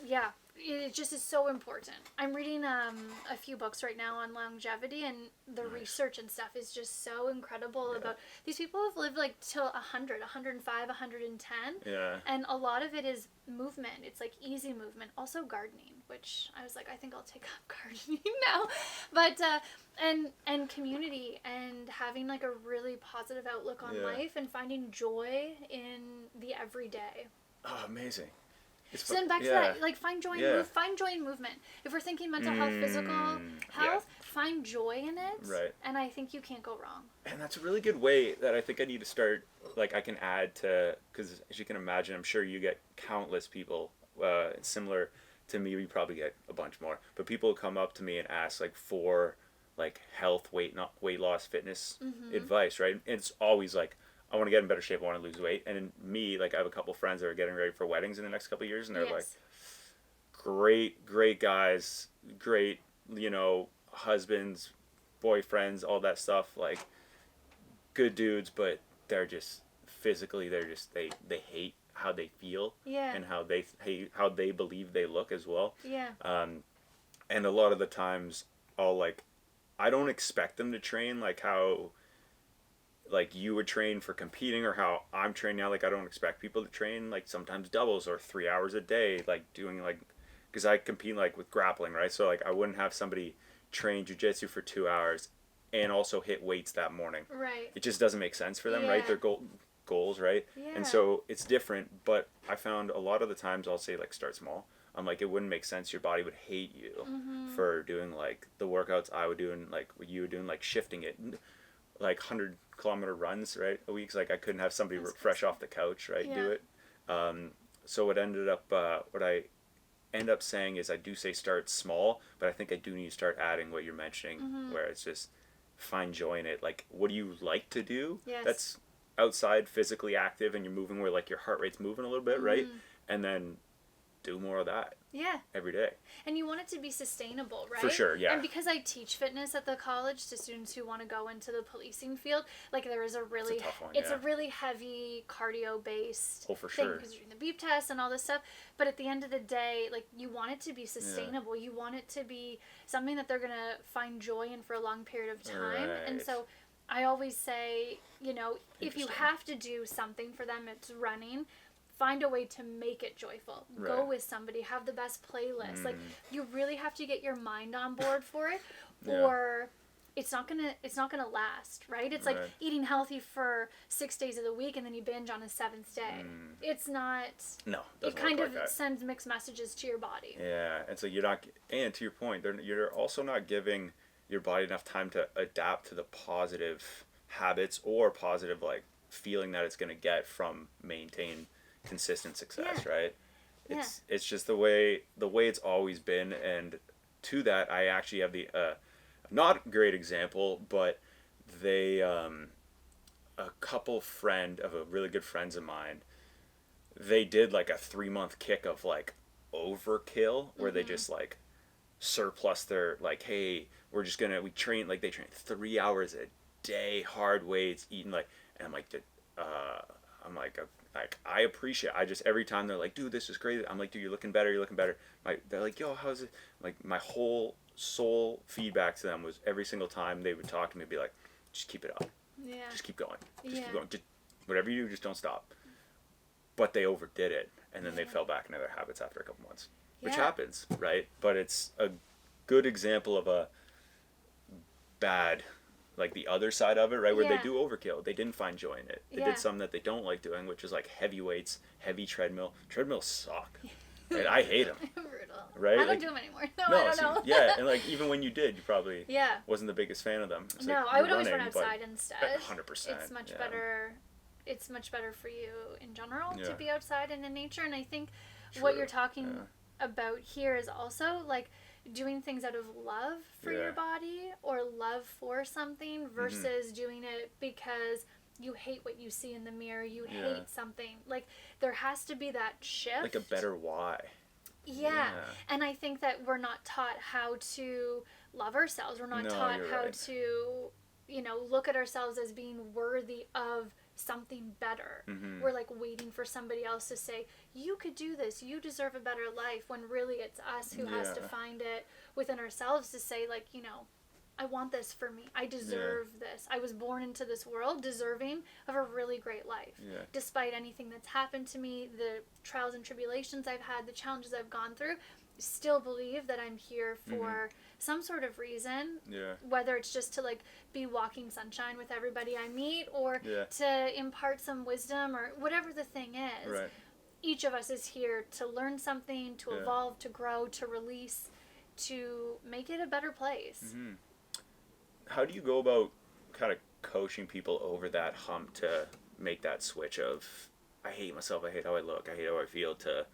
yeah, it just is so important. I'm reading a few books right now on longevity, and the research and stuff is just so incredible about these people have lived like till 100, 105, 110. Yeah. And a lot of it is movement. It's like easy movement. Also gardening, which I was like, I think I'll take up gardening now. But and community, and having like a really positive outlook on life, and finding joy in the everyday. Oh, amazing. So then back to that, like find joy in movement. If we're thinking mental health, physical health, find joy in it. Right. And I think you can't go wrong. And that's a really good way that I think I need to start, like I can add to, because as you can imagine, I'm sure you get countless people similar to me. We probably get a bunch more, but people come up to me and ask like for like health, weight loss, fitness advice, right? And it's always like, I want to get in better shape. I want to lose weight. And in me, like I have a couple friends that are getting ready for weddings in the next couple of years, and they're like, great guys, great, husbands, boyfriends, all that stuff, like good dudes, but they're just physically, they hate how they feel, and how they hate how they believe they look as well. And a lot of the times, I don't expect them to train like how like you would train for competing, or how I'm trained now. Like I don't expect people to train like sometimes doubles or 3 hours a day, like doing like, because I compete like with grappling, right? So like I wouldn't have somebody train jiu-jitsu for 2 hours and also hit weights that morning. Right. It just doesn't make sense for them, right? Their goals, right? And so it's different, but I found a lot of the times I'll say like start small. I'm like, it wouldn't make sense. Your body would hate you for doing like the workouts I would do, and like what you were doing, like shifting it, like 100-kilometer runs, right, a week. Like I couldn't have somebody fresh off the couch, right, do it. So what I end up saying is I do say start small, but I think I do need to start adding what you're mentioning, where it's just find joy in it. Like, what do you like to do? That's outside, physically active, and you're moving where like your heart rate's moving a little bit, right? And then do more of that. Every day. And you want it to be sustainable, right? For sure, yeah. And because I teach fitness at the college to students who want to go into the policing field, like there is a really, it's a tough one, it's a really heavy cardio based for thing, sure, because you're doing the beep test and all this stuff. But at the end of the day, like you want it to be sustainable. You want it to be something that they're gonna find joy in for a long period of time. And so I always say, if you have to do something for them, it's running. Find a way to make it joyful. Go with somebody. Have the best playlist. Like you really have to get your mind on board for it, or it's not gonna last, right? It's like eating healthy for 6 days of the week and then you binge on a 7th day. It's not. No, it kind of sends mixed messages to your body. Yeah, and so you're not. And to your point, you're also not giving your body enough time to adapt to the positive habits or positive like feeling that it's gonna get from maintained consistent success, right? It's just the way it's always been. And to that, I actually have the not great example, but they a couple friend of a really good friends of mine, they did like a 3-month kick of like overkill where they just like surplus their like, hey, we train, like they train 3 hours a day, hard weights, eating like, and I'm like I appreciate. I just every time they're like, dude, this is crazy. I'm like, dude, you're looking better. They're like, yo, how's it? Like my whole soul feedback to them was every single time they would talk to me, be like, just keep it up. Just keep going. Just keep going. Just whatever you do, just don't stop. But they overdid it, and then they fell back into their habits after a couple months, which happens, right? But it's a good example of a bad, like the other side of it, right? Where they do overkill. They didn't find joy in it. They did something that they don't like doing, which is like heavy weights, heavy treadmill. Treadmills suck. And I hate them. Brutal. Right? I don't do them anymore. No, I don't know. Yeah, and like even when you did, you probably wasn't the biggest fan of them. It's no, like, I would always run outside instead. 100%. It's much better. It's much better for you in general to be outside and in nature. And I think what you're talking about here is also like doing things out of love for your body or love for something versus doing it because you hate what you see in the mirror, you hate something. Like, there has to be that shift. Like a better why. Yeah. And I think that we're not taught how to love ourselves. We're not taught how to, you know, look at ourselves as being worthy of something better. We're like waiting for somebody else to say, you could do this, you deserve a better life, when really it's us who has to find it within ourselves to say, like, you know, I want this for me. I deserve this. I was born into this world deserving of a really great life. Despite anything that's happened to me, the trials and tribulations I've had, the challenges I've gone through, still believe that I'm here for some sort of reason. Whether it's just to like be walking sunshine with everybody I meet, or to impart some wisdom, or whatever the thing is. Each of us is here to learn something, to evolve, to grow, to release, to make it a better place. How do you go about kind of coaching people over that hump to make that switch of, I hate myself, I hate how I look, I hate how I feel, to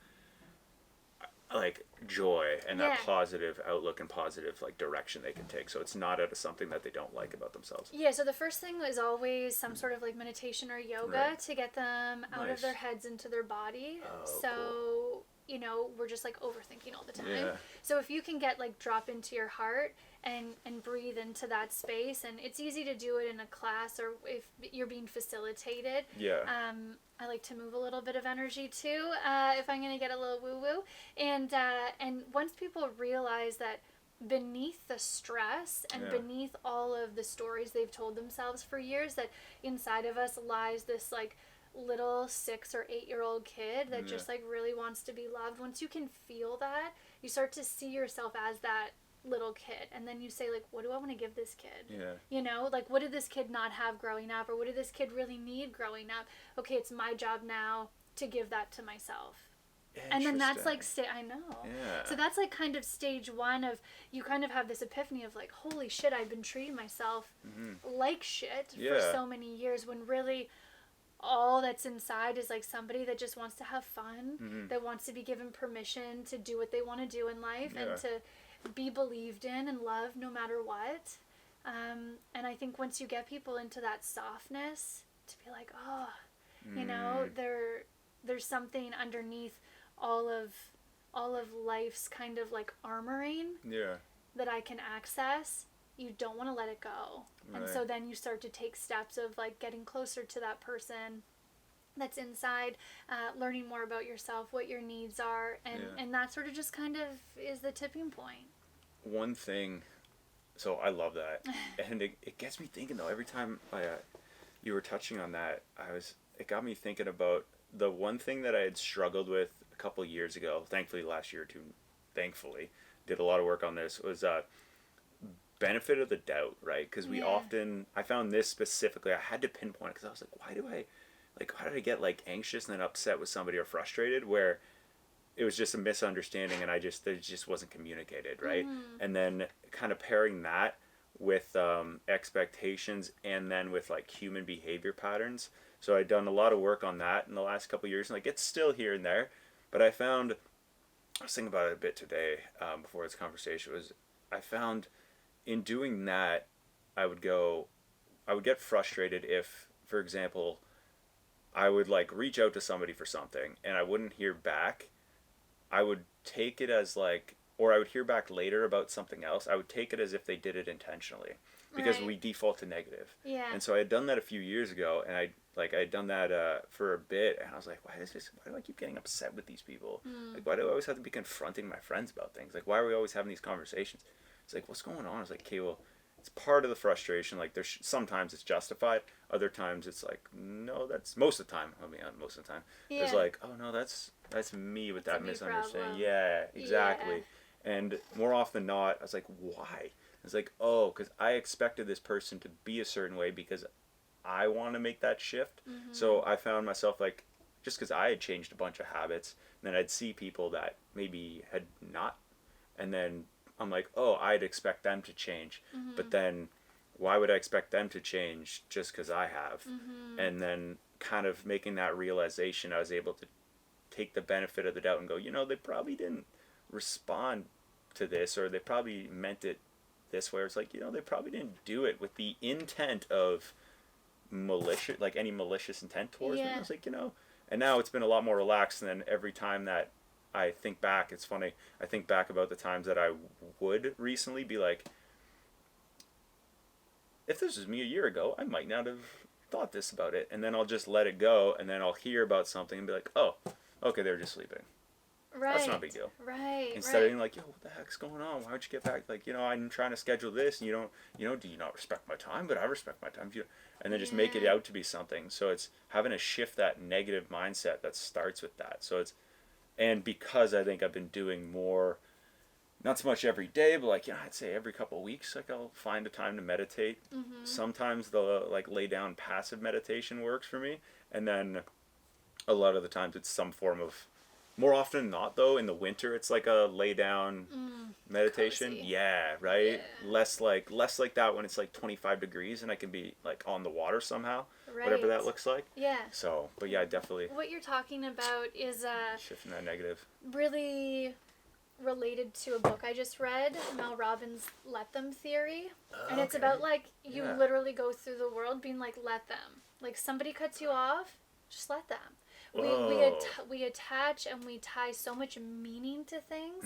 like joy and that positive outlook and positive like direction they can take, so it's not out of something that they don't like about themselves? So the first thing is always some sort of like meditation or yoga to get them out of their heads into their body. Cool. You know, we're just like overthinking all the time. So if you can get like drop into your heart and breathe into that space, and it's easy to do it in a class or if you're being facilitated. I like to move a little bit of energy too, if I'm gonna get a little woo woo. And once people realize that beneath the stress and beneath all of the stories they've told themselves for years, that inside of us lies this like little 6 or 8-year-old kid that just like really wants to be loved. Once you can feel that, you start to see yourself as that little kid, and then you say, like, what do I want to give this kid? You know, like, what did this kid not have growing up, or what did this kid really need growing up? Okay, it's my job now to give that to myself. And then that's like I know. So that's like kind of stage one of, you kind of have this epiphany of like, holy shit, I've been treating myself like shit for so many years, when really all that's inside is like somebody that just wants to have fun, that wants to be given permission to do what they want to do in life, and to be believed in and loved no matter what. And I think once you get people into that softness, to be like, oh, you know, there's something underneath all of life's kind of like armoring that I can access. You don't want to let it go. And so then you start to take steps of like getting closer to that person that's inside, learning more about yourself, what your needs are, and that sort of just kind of is the tipping point. One thing, so I love that, and it gets me thinking though, every time you were touching on that, it got me thinking about the one thing that I had struggled with a couple of years ago, thankfully last year or two, did a lot of work on this, was benefit of the doubt, right? Because I found this specifically, I had to pinpoint it, because I was like, why did I get like anxious and then upset with somebody or frustrated, where it was just a misunderstanding and it just wasn't communicated, right? And then kind of pairing that with expectations, and then with like human behavior patterns. So I'd done a lot of work on that in the last couple of years, and like it's still here and there, but I was thinking about it a bit today before this conversation, I found in doing that, I would get frustrated if, for example, I would like reach out to somebody for something and I wouldn't hear back. I would take it as like, or I would hear back later about something else. I would take it as if they did it intentionally, because we default to negative. And so I had done that a few years ago, and I had done that for a bit, and I was like, why do I keep getting upset with these people? Like, why do I always have to be confronting my friends about things? Like, why are we always having these conversations? It's like, what's going on? I was like, okay, well, it's part of the frustration. Like, sometimes it's justified. Other times it's like, no, that's most of the time. I mean, most of the time. It's like, oh no, that's me with that misunderstanding. Yeah, exactly. And more often than not, I was like, why? It's like, oh, because I expected this person to be a certain way because I want to make that shift. So I found myself like, just because I had changed a bunch of habits, and then I'd see people that maybe had not, and then I'm like, oh, I'd expect them to change. But then why would I expect them to change just because I have? And then kind of making that realization, I was able to take the benefit of the doubt and go, you know, they probably didn't respond to this, or they probably meant it this way. Or it's like, they probably didn't do it with the intent of malicious, like any malicious intent towards me. I was like, and now it's been a lot more relaxed. And then every time that I think back, it's funny, I think back about the times that I would recently be like, if this was me a year ago, I might not have thought this about it. And then I'll just let it go, and then I'll hear about something and be like, oh, okay, they were just sleeping. Right. That's not a big deal. Right. Instead of being like, yo, what the heck's going on? Why would you get back? Like, I'm trying to schedule this, and you don't, do you not respect my time? But I respect my time. And then just make it out to be something. So it's having to shift that negative mindset that starts with that. So and because I think I've been doing more, not so much every day, but like, I'd say every couple of weeks, like I'll find a time to meditate. Mm-hmm. Sometimes the like lay down passive meditation works for me. And then a lot of the times it's some form of, more often than not though, in the winter, it's like a lay down meditation. Cozy. Yeah, right? Yeah. Less like that when it's like 25 degrees and I can be like on the water somehow. Right. Whatever that looks like. Yeah. So, but yeah, definitely. What you're talking about is shifting that negative. Really related to a book I just read, Mel Robbins' Let Them Theory. And it's about like you literally go through the world being like, let them. Like somebody cuts you off, just let them. We attach and we tie so much meaning to things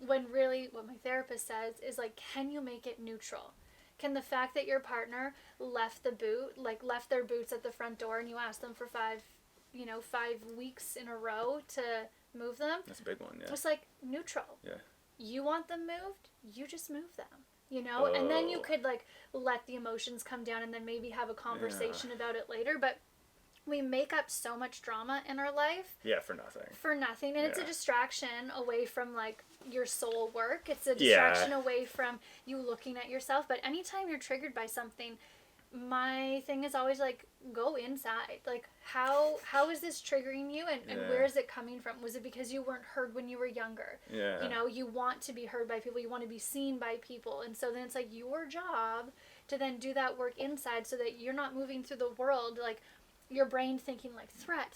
when really what my therapist says is like, can you make it neutral? Can the fact that your partner left their boots at the front door and you asked them for 5 weeks in a row to move them? That's a big one, yeah. It's like neutral. Yeah. You want them moved, you just move them, and then you could like let the emotions come down and then maybe have a conversation about it later, but we make up so much drama in our life. Yeah, for nothing. And it's a distraction away from like your soul work. It's a distraction away from you looking at yourself. But anytime you're triggered by something, my thing is always like, go inside. Like, how is this triggering you, and where is it coming from? Was it because you weren't heard when you were younger? Yeah. You want to be heard by people. You want to be seen by people. And so then it's like your job to then do that work inside so that you're not moving through the world like your brain thinking like threat.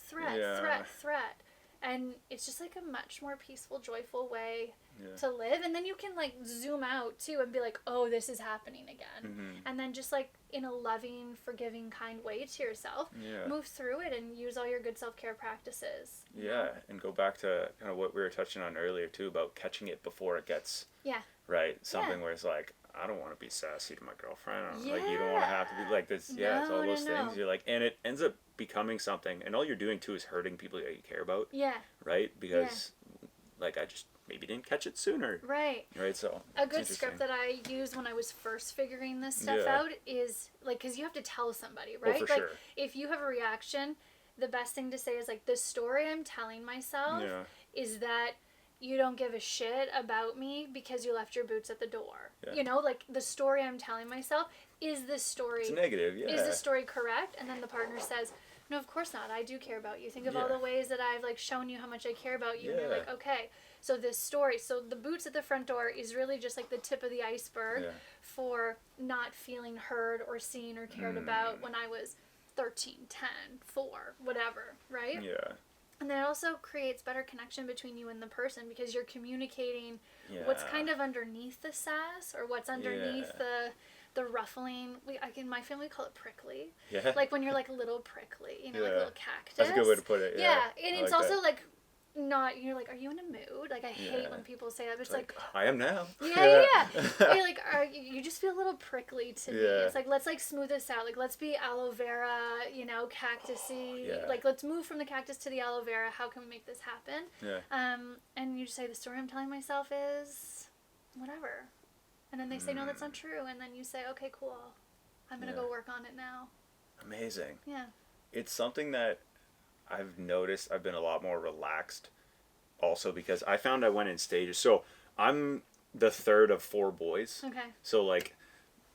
And it's just like a much more peaceful, joyful way to live. And then you can like zoom out too and be like, oh, this is happening again. Mm-hmm. And then just like in a loving, forgiving, kind way to yourself, move through it and use all your good self-care practices. Yeah. And go back to kind of what we were touching on earlier too about catching it before it gets right. Something where it's like, I don't want to be sassy to my girlfriend. Like, you don't want to have to be like this. Yeah, it's all those things. You're like, and it ends up becoming something, and all you're doing too is hurting people that you care about. Yeah. Right? Because, like, I just maybe didn't catch it sooner. Right. Right, so. A good script that I used when I was first figuring this stuff out is, like, because you have to tell somebody, right? Oh, for sure. If you have a reaction, the best thing to say is, like, the story I'm telling myself is that you don't give a shit about me because you left your boots at the door. Yeah. Like the story I'm telling myself, is this story... It's negative, Is this story correct? And then the partner says, no, of course not. I do care about you. Think of all the ways that I've like shown you how much I care about you. And you're like, okay, so this story, so the boots at the front door is really just like the tip of the iceberg for not feeling heard or seen or cared about when I was 13, 10, 4, whatever, right? Yeah. And then it also creates better connection between you and the person because you're communicating what's kind of underneath the sass or what's underneath the ruffling. My family call it prickly. Yeah. Like when you're like a little prickly, like a little cactus. That's a good way to put it. Yeah. And it's also like not, you're like, are you in a mood? Like I hate when people say that. It's like I am now. Yeah. You're like, you just feel a little prickly to me. It's like, let's like smooth this out. Like let's be aloe vera, cactusy. Like let's move from the cactus to the aloe vera. How can we make this happen? Yeah. And you just say the story I'm telling myself is whatever. And then they say, no, that's not true. And then you say, okay, cool. I'm going to go work on it now. Amazing. Yeah. It's something that I've noticed I've been a lot more relaxed also because I found I went in stages. So I'm the third of 4 boys. Okay. So like,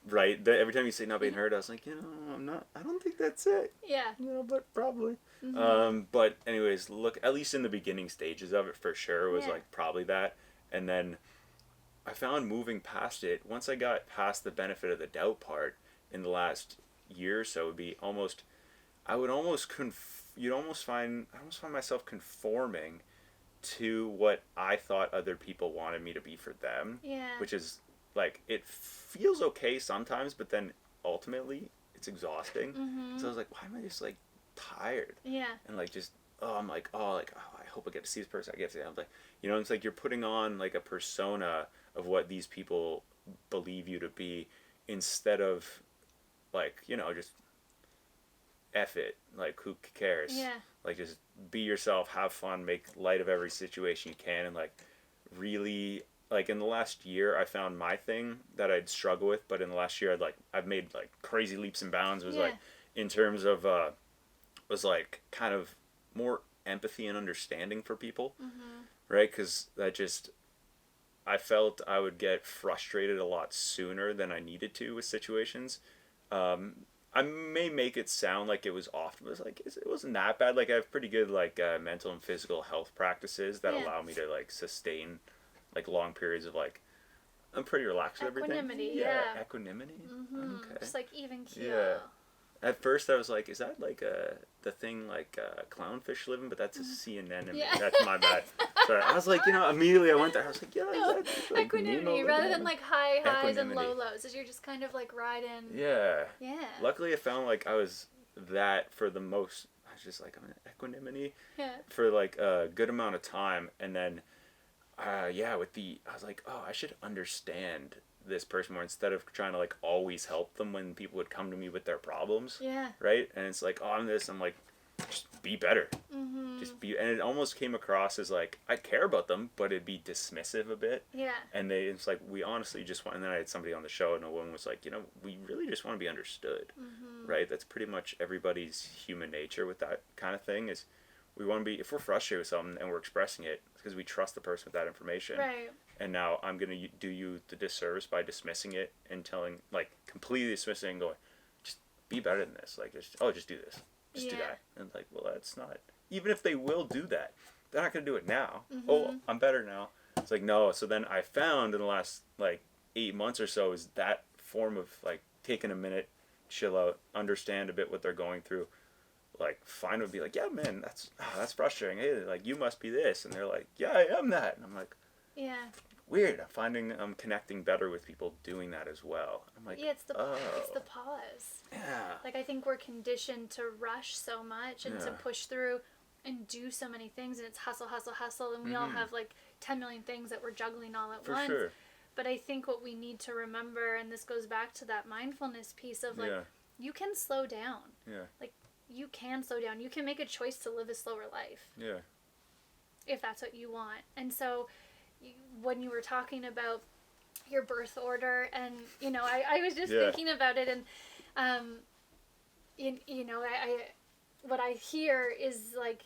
right, every time you say not being heard, I was like, I don't think that's it. Yeah. But probably. Mm-hmm. But anyways, look, at least in the beginning stages of it for sure was like probably that. And then I found moving past it, once I got past the benefit of the doubt part in the last year or so, it would be I would almost find myself conforming to what I thought other people wanted me to be for them. Yeah. Which is like, it feels okay sometimes, but then ultimately it's exhausting. Mm-hmm. So I was like, why am I just like tired? Yeah. And like just I'm like, I hope I get to see this person. I get to see. I'm like, it's like you're putting on like a persona of what these people believe you to be, instead of like, just F it. Like, who cares? Yeah. Like, just be yourself, have fun, make light of every situation you can, and like really, like, in the last year I found my thing that I'd struggle with, but in the last year I've made like crazy leaps and bounds. It was like, in terms of was like kind of more empathy and understanding for people. Mm-hmm. Right? Because I felt I would get frustrated a lot sooner than I needed to with situations. I may make it sound like it was often, but it wasn't that bad. Like, I have pretty good like mental and physical health practices that allow me to like sustain like long periods of like, I'm pretty relaxed with everything. Equanimity, Equanimity. Mm-hmm. Okay. Just like even keel. Yeah. At first I was like, is that like the thing like clownfish living? But that's a sea anemone. Yeah. That's my bad. Sorry. I was like, immediately I went there. I was like, No, is that like equanimity Nemo rather living? than like high highs and Equanimity. low lows. As you're just kind of like riding. Yeah. Yeah. Luckily I found like I was that for the most, I was just like, I'm in equanimity Yeah. for like a good amount of time. And then, I was like, oh, I should understand this person more, instead of trying to like always help them when people would come to me with their problems. Yeah. Right? And it's like, oh, I'm like, just be better. Mm-hmm. And it almost came across as like, I care about them, but it'd be dismissive a bit. Yeah. And it's like, we honestly just want, and then I had somebody on the show and a woman was like, we really just want to be understood. Mm-hmm. Right? That's pretty much everybody's human nature with that kind of thing, is we want to be, if we're frustrated with something and we're expressing it, it's because we trust the person with that information. Right. And now I'm going to do you the disservice by dismissing it and telling, like, completely dismissing it and going, just be better than this. Like, just do this. Just do that. And like, well, that's not, even if they will do that, they're not going to do it now. Mm-hmm. Oh, I'm better now. It's like, no. So then I found in the last, like, 8 months or so, is that form of, like, taking a minute, chill out, understand a bit what they're going through. Like, fine would be like, yeah, man, that's frustrating. Hey, like, you must be this. And they're like, yeah, I am that. And I'm like, yeah. Weird. I'm finding I'm connecting better with people doing that as well. I'm like, it's the pause. Yeah. Like, I think we're conditioned to rush so much and to push through and do so many things, and it's hustle, hustle, hustle, and we all have like 10 million things that we're juggling all at once. Sure. But I think what we need to remember, and this goes back to that mindfulness piece of like, you can slow down. Yeah. Like, you can slow down. You can make a choice to live a slower life. Yeah. If that's what you want. And so, when you were talking about your birth order, and I was just thinking about it, and I what I hear is like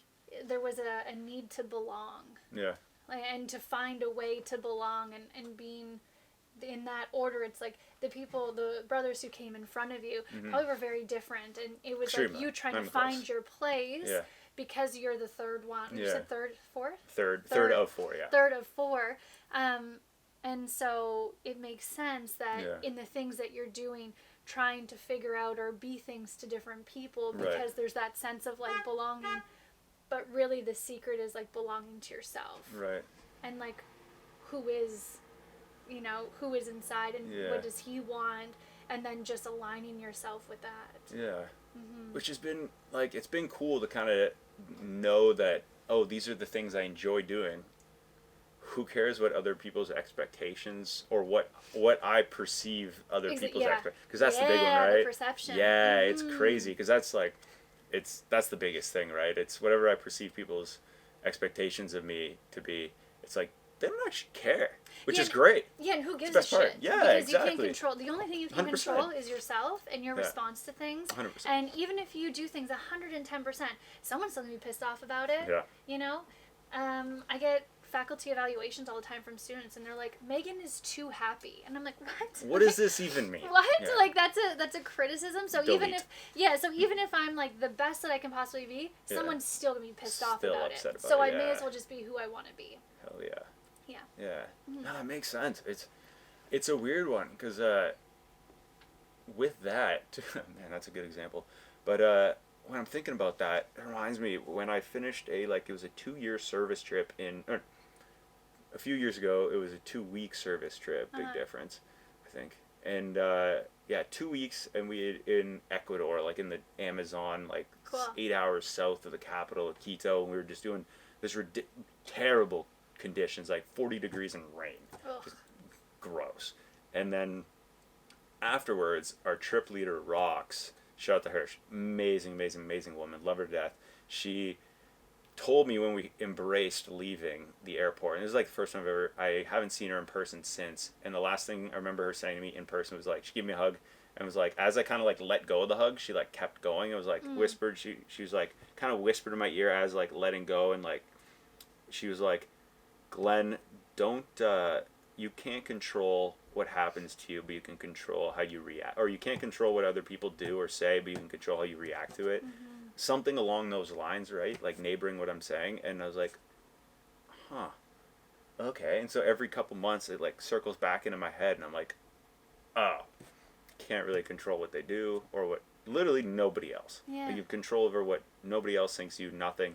there was a need to belong, and to find a way to belong, and being in that order. It's like the brothers who came in front of you probably were very different, and it was like you trying to find your place. Because you're the third one. You said third, fourth? Third of four, yeah. Third of four. And so it makes sense that in the things that you're doing, trying to figure out or be things to different people, because there's that sense of like belonging. But really the secret is like belonging to yourself. Right. And like who is inside, and what does he want, and then just aligning yourself with that. Yeah. Which has been like, it's been cool to kind of know that, oh, these are the things I enjoy doing. Who cares what other people's expectations, or what I perceive other people's expectations, because that's the big one, right? The perception. Yeah, it's crazy, because that's like, that's the biggest thing, right? It's whatever I perceive people's expectations of me to be. It's like, they don't actually care, which is great. Yeah, and who gives a shit? Yeah, because exactly. You can't control. The only thing you can 100%. Control is yourself and your response to things. 100%. And even if you do things 110%, someone's still gonna be pissed off about it. Yeah. I get faculty evaluations all the time from students, and they're like, "Megan is too happy," and I'm like, "What? What does this even mean?" What? Yeah. Like that's a criticism. So Delete. even if I'm like the best that I can possibly be, someone's still gonna be pissed off about it. About so I may as well just be who I want to be. Hell yeah. Yeah. Yeah. No, that makes sense. It's a weird one, because with that, man, that's a good example. But when I'm thinking about that, it reminds me when I finished it was a 2 year service trip or a few years ago. It was a 2 week service trip. Big difference, I think. And yeah, 2 weeks, and we had in Ecuador, like in the Amazon, like Cool. 8 hours south of the capital of Quito, and we were just doing this terrible conditions, like 40 degrees and rain, Ugh. just gross. And then afterwards, our trip leader Rox, shout out to her, amazing, amazing, amazing woman, love her to death. She told me when we embraced leaving the airport, and this is like the first time I haven't seen her in person since, and the last thing I remember her saying to me in person was like, she gave me a hug, and was like, as I kind of like let go of the hug, she like kept going. It was like whispered, she was like kind of whispered in my ear as like letting go, and like she was like, Glenn, don't you can't control what happens to you, but you can control how you react, or you can't control what other people do or say, but you can control how you react to it. Something along those lines, right? Like neighboring what I'm saying. And I was like, huh, okay. And so every couple months it like circles back into my head, and I'm like, oh, can't really control what they do or what literally nobody else. Yeah. Like you have control over what nobody else thinks you, nothing.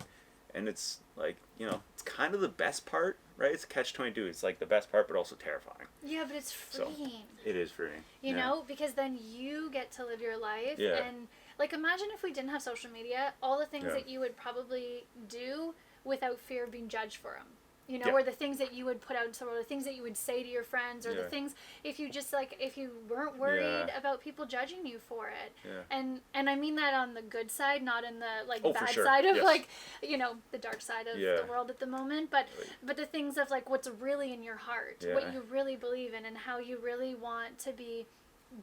And it's like, it's kind of the best part, right? It's catch-22. It's like the best part, but also terrifying. Yeah, but it's freeing. So, it is freeing. You know, because then you get to live your life. Yeah. And, like, imagine if we didn't have social media, all the things that you would probably do without fear of being judged for them. You know, or the things that you would put out into the world, the things that you would say to your friends, or the things, if you just, like, if you weren't worried about people judging you for it. Yeah. And I mean that on the good side, not in the, like, bad sure. side of, Yes. like, the dark side of the world at the moment. But the things of, like, what's really in your heart, what you really believe in, and how you really want to be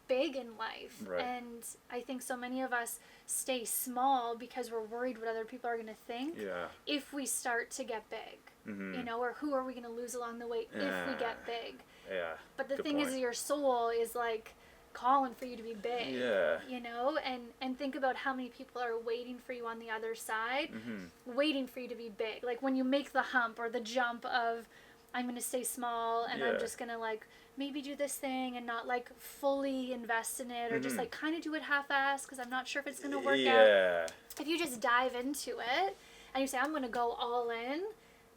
big in life. Right. And I think so many of us stay small because we're worried what other people are going to think. Yeah. If we start to get big, Mm-hmm. Or who are we going to lose along the way if we get big? Yeah. But the Good thing point. is, your soul is like calling for you to be big. Yeah. And think about how many people are waiting for you on the other side, Mm-hmm. waiting for you to be big. Like when you make the hump or the jump of, I'm going to stay small and I'm just going to like maybe do this thing and not like fully invest in it, or just like kind of do it half-assed because I'm not sure if it's going to work out. If you just dive into it and you say, I'm going to go all in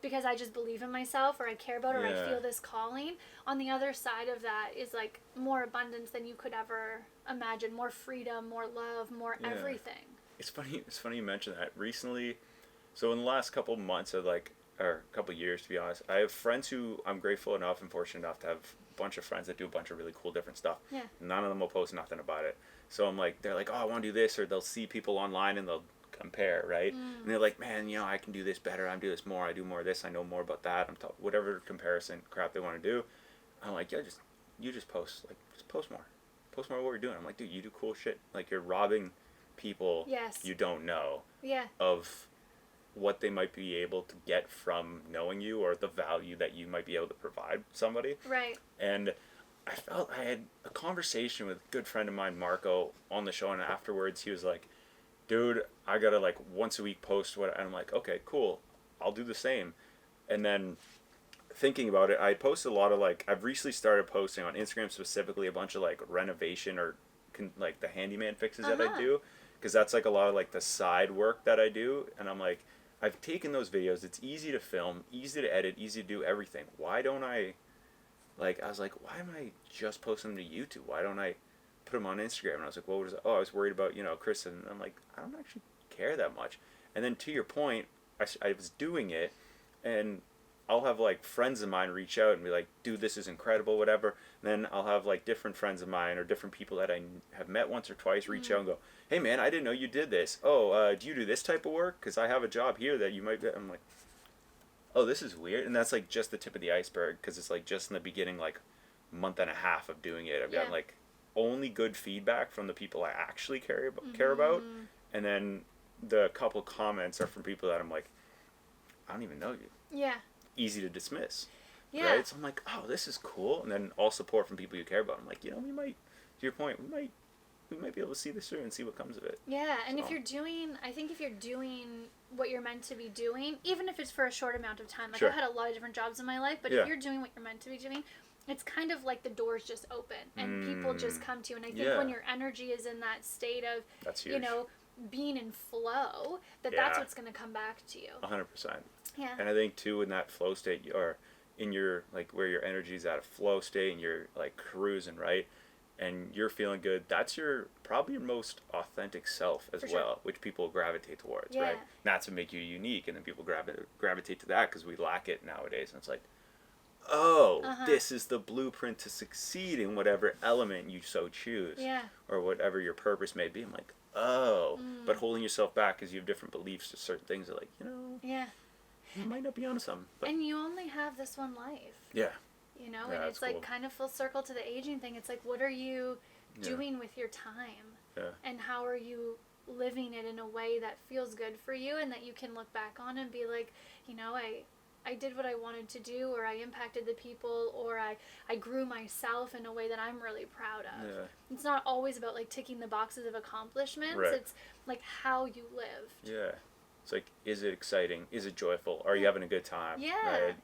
because I just believe in myself, or I care about it, or I feel this calling, on the other side of that is like more abundance than you could ever imagine, more freedom, more love, more everything. It's funny you mention that. Recently, so in the last couple of months, or a couple of years to be honest, I have friends who I'm grateful enough and fortunate enough to have a bunch of friends that do a bunch of really cool different stuff. Yeah. None of them will post nothing about it. So I'm like, they're like, oh, I want to do this, or they'll see people online and they'll compare, right? And they're like, man, I can do this better, I do this more, I do more of this, I know more about that, whatever comparison crap they want to do. I'm like, yeah, you just post, like, just post more of what you're doing. I'm like, dude, you do cool shit. Like, you're robbing people you don't know of what they might be able to get from knowing you, or the value that you might be able to provide somebody. Right. And I felt I had a conversation with a good friend of mine, Marco, on the show, and afterwards he was like, dude, I gotta like once a week post what, and I'm like, okay, cool, I'll do the same. And then thinking about it, I posted a lot of like, I've recently started posting on Instagram specifically a bunch of like renovation or like the handyman fixes that I do, because that's like a lot of like the side work that I do. And I'm like, I've taken those videos, it's easy to film, easy to edit, easy to do everything. Why don't I, like, I was like, why am I just posting them to YouTube? Why don't I put them on Instagram? And I was like, what was it? Oh, I was worried about, Chris. And I'm like, I don't actually care that much. And then to your point, I was doing it, and I'll have like friends of mine reach out and be like, dude, this is incredible, whatever. And then I'll have like different friends of mine or different people that I have met once or twice reach out and go, hey man, I didn't know you did this. Oh, do you do this type of work? Because I have a job here that you might be. I'm like, oh, this is weird. And that's like just the tip of the iceberg, because it's like just in the beginning, like month and a half of doing it, I've gotten like only good feedback from the people I actually care about. And then the couple comments are from people that I'm like, I don't even know you. Yeah. Easy to dismiss. Yeah. Right? So I'm like, oh, this is cool. And then all support from people you care about. I'm like, we might, to your point, we might be able to see this through and see what comes of it. Yeah, and so. if you're doing what you're meant to be doing, even if it's for a short amount of time, like I've had a lot of different jobs in my life, but if you're doing what you're meant to be doing, it's kind of like the doors just open and people just come to you. And I think when your energy is in that state of, that's huge. being in flow, that's what's going to come back to you. 100%. Yeah. And I think too, in that flow state, or in your, like, where your energy's at a flow state and you're like cruising, right? And you're feeling good, that's your probably your most authentic self as well, which people gravitate towards, right? And that's what makes you unique, and then people gravitate to that because we lack it nowadays. And it's like, oh, this is the blueprint to succeed in whatever element you so choose, or whatever your purpose may be. I'm like, oh, but holding yourself back because you have different beliefs to certain things are like, you might not be onto something. But and you only have this one life. Yeah. You know, and it's like kind of full circle to the aging thing. It's like, what are you doing with your time? And how are you living it in a way that feels good for you and that you can look back on and be like, you know, I did what I wanted to do, or I impacted the people, or I grew myself in a way that I'm really proud of. It's not always about like ticking the boxes of accomplishments. It's like how you live. It's like, is it exciting? Is it joyful? Are you having a good time? Right?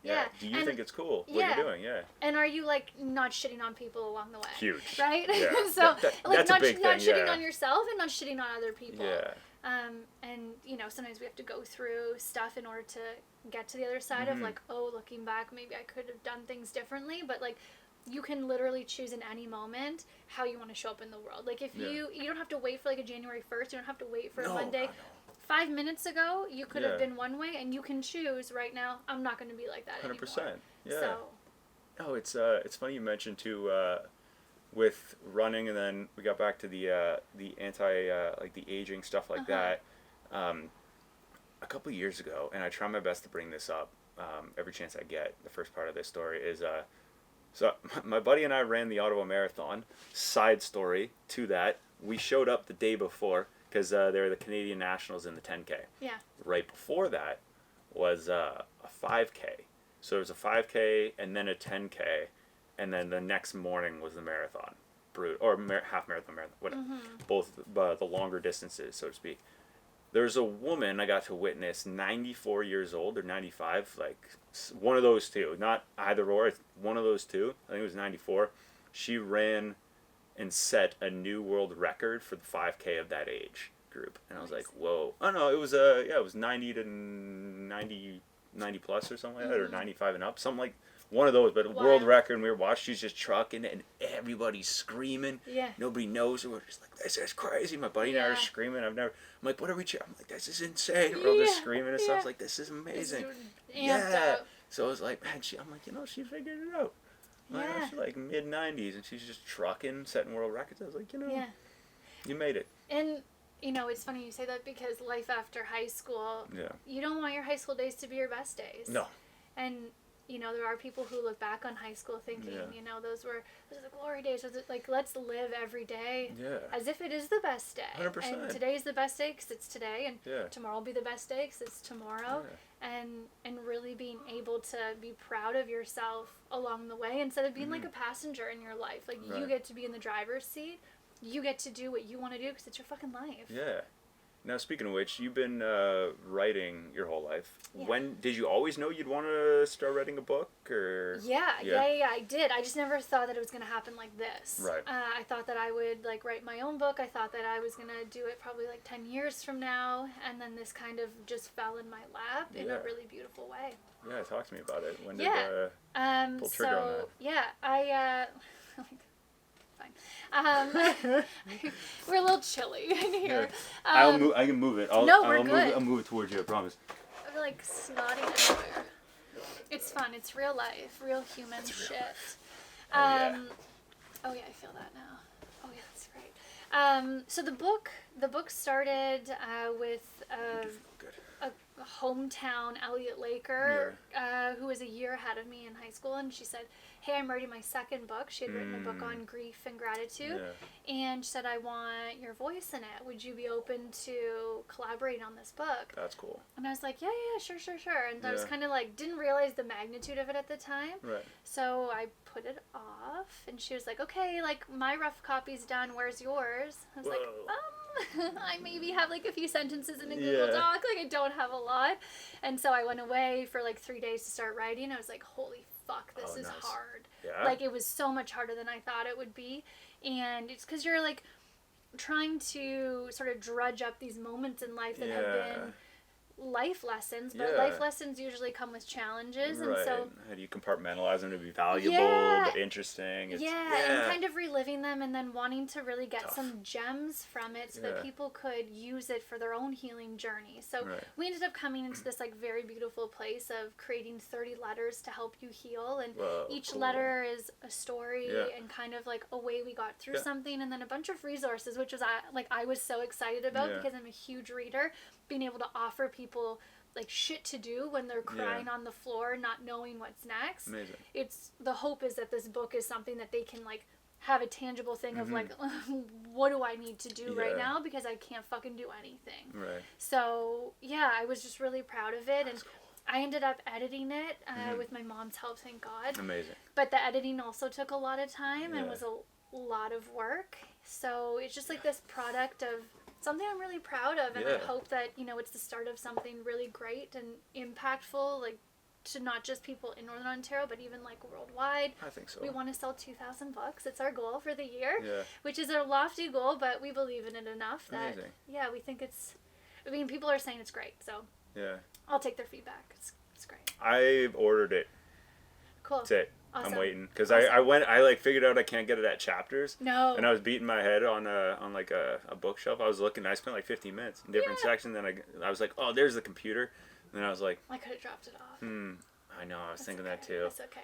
Do you think it's cool what you're doing? And are you like not shitting on people along the way? Huge. Right? So like not shitting on yourself and not shitting on other people. And you know, sometimes we have to go through stuff in order to get to the other side of like, oh, looking back, maybe I could have done things differently. But like, you can literally choose in any moment how you want to show up in the world. Like if you don't have to wait for like a January 1st, you don't have to wait for a Monday. 5 minutes ago, you could have been one way, and you can choose right now, I'm not going to be like that 100%. Anymore. Yeah. So. It's funny you mentioned too, with running, and then we got back to the like the aging stuff like that. A couple years ago, and I try my best to bring this up every chance I get. The first part of this story is so my buddy and I ran the Ottawa Marathon. Side story to that, we showed up the day before, because they were the Canadian Nationals in the 10K. Yeah. Right before that was a 5K. So there was a 5K and then a 10K, and then the next morning was the marathon, half marathon, whatever. Both the longer distances, so to speak. There's a woman I got to witness, 94 years old or 95, like one of those two, not either or, it's one of those two. I think it was 94. She ran and set a new world record for the 5K of that age group. And I was like, whoa. Oh no, it was it was 90 to 90 plus or something like that, or 95 and up, something like one of those, but a world record. And we were watching, she's just trucking and everybody's screaming. Nobody knows her. We're just like, this is crazy. My buddy and I are screaming. I'm like, what are we cheering? I'm like, this is insane. We're all just screaming and stuff. I was like, this is amazing. So I was like, man, I'm like, you know, she figured it out. She's like mid-90s, and she's just trucking, setting world records. I was like, you know, you made it. And, you know, it's funny you say that, because life after high school, you don't want your high school days to be your best days. No. And, you know, there are people who look back on high school thinking, you know, those are the glory days. Like, let's live every day as if it is the best day. 100%. And today's the best day because it's today, and tomorrow will be the best day because it's tomorrow. And really being able to be proud of yourself along the way, instead of being like a passenger in your life. Like, you get to be in the driver's seat. You get to do what you want to do because it's your fucking life. Yeah. Now, speaking of which, you've been writing your whole life. When did you always know you'd want to start writing a book, or? Yeah, I did. I just never thought that it was going to happen like this. Right. I thought that I would like write my own book. I thought that I was going to do it probably like 10 years from now, and then this kind of just fell in my lap in a really beautiful way. Yeah, talk to me about it. When did pull trigger on that? Yeah, I we're a little chilly in here. I can move it. We're good. I'll move it towards you, I promise. I'm like snotting everywhere. It's fun. It's real life. Real human shit. Oh yeah, I feel that now. Oh yeah, that's great. So the book started with a hometown Elliot Laker, who was a year ahead of me in high school, and she said, hey, I'm writing my second book. She had written a book on grief and gratitude, and she said, I want your voice in it. Would you be open to collaborating on this book? That's cool. And I was like, yeah, sure. And I was kind of like, didn't realize the magnitude of it at the time. Right. So I put it off, and she was like, okay, like, my rough copy's done. Where's yours? I was like, I maybe have like a few sentences in a Google Doc. Like, I don't have a lot. And so I went away for like 3 days to start writing. I was like, holy fuck, this is hard. Yeah. Like, it was so much harder than I thought it would be. And it's because you're like, trying to sort of drudge up these moments in life that have been life lessons, but life lessons usually come with challenges, and so how do you compartmentalize them to be valuable but interesting? And kind of reliving them, and then wanting to really get some gems from it so that people could use it for their own healing journey. So we ended up coming into this like very beautiful place of creating 30 letters to help you heal, and each letter is a story and kind of like a way we got through something, and then a bunch of resources, which was I was so excited about because I'm a huge reader, being able to offer people like shit to do when they're crying on the floor, not knowing what's next. Amazing. It's the hope is that this book is something that they can like have a tangible thing of like, what do I need to do right now, because I can't fucking do anything. Right. So I was just really proud of it. That's cool. I ended up editing it with my mom's help, thank God. Amazing. But the editing also took a lot of time and was a lot of work. So it's just like this product of something I'm really proud of, and I hope that, it's the start of something really great and impactful, like, to not just people in Northern Ontario, but even, like, worldwide. I think so. We want to sell 2,000 books. It's our goal for the year, which is a lofty goal, but we believe in it enough that, we think people are saying it's great, so I'll take their feedback. It's great. I've ordered it. Cool. That's it. Awesome. I'm waiting because I figured out I can't get it at Chapters. No. And I was beating my head on a bookshelf. I was looking. I spent like 15 minutes in different sections. Then I was like, oh, there's the computer. And then I was like, I could have dropped it off. I know. I was thinking that too. That's okay.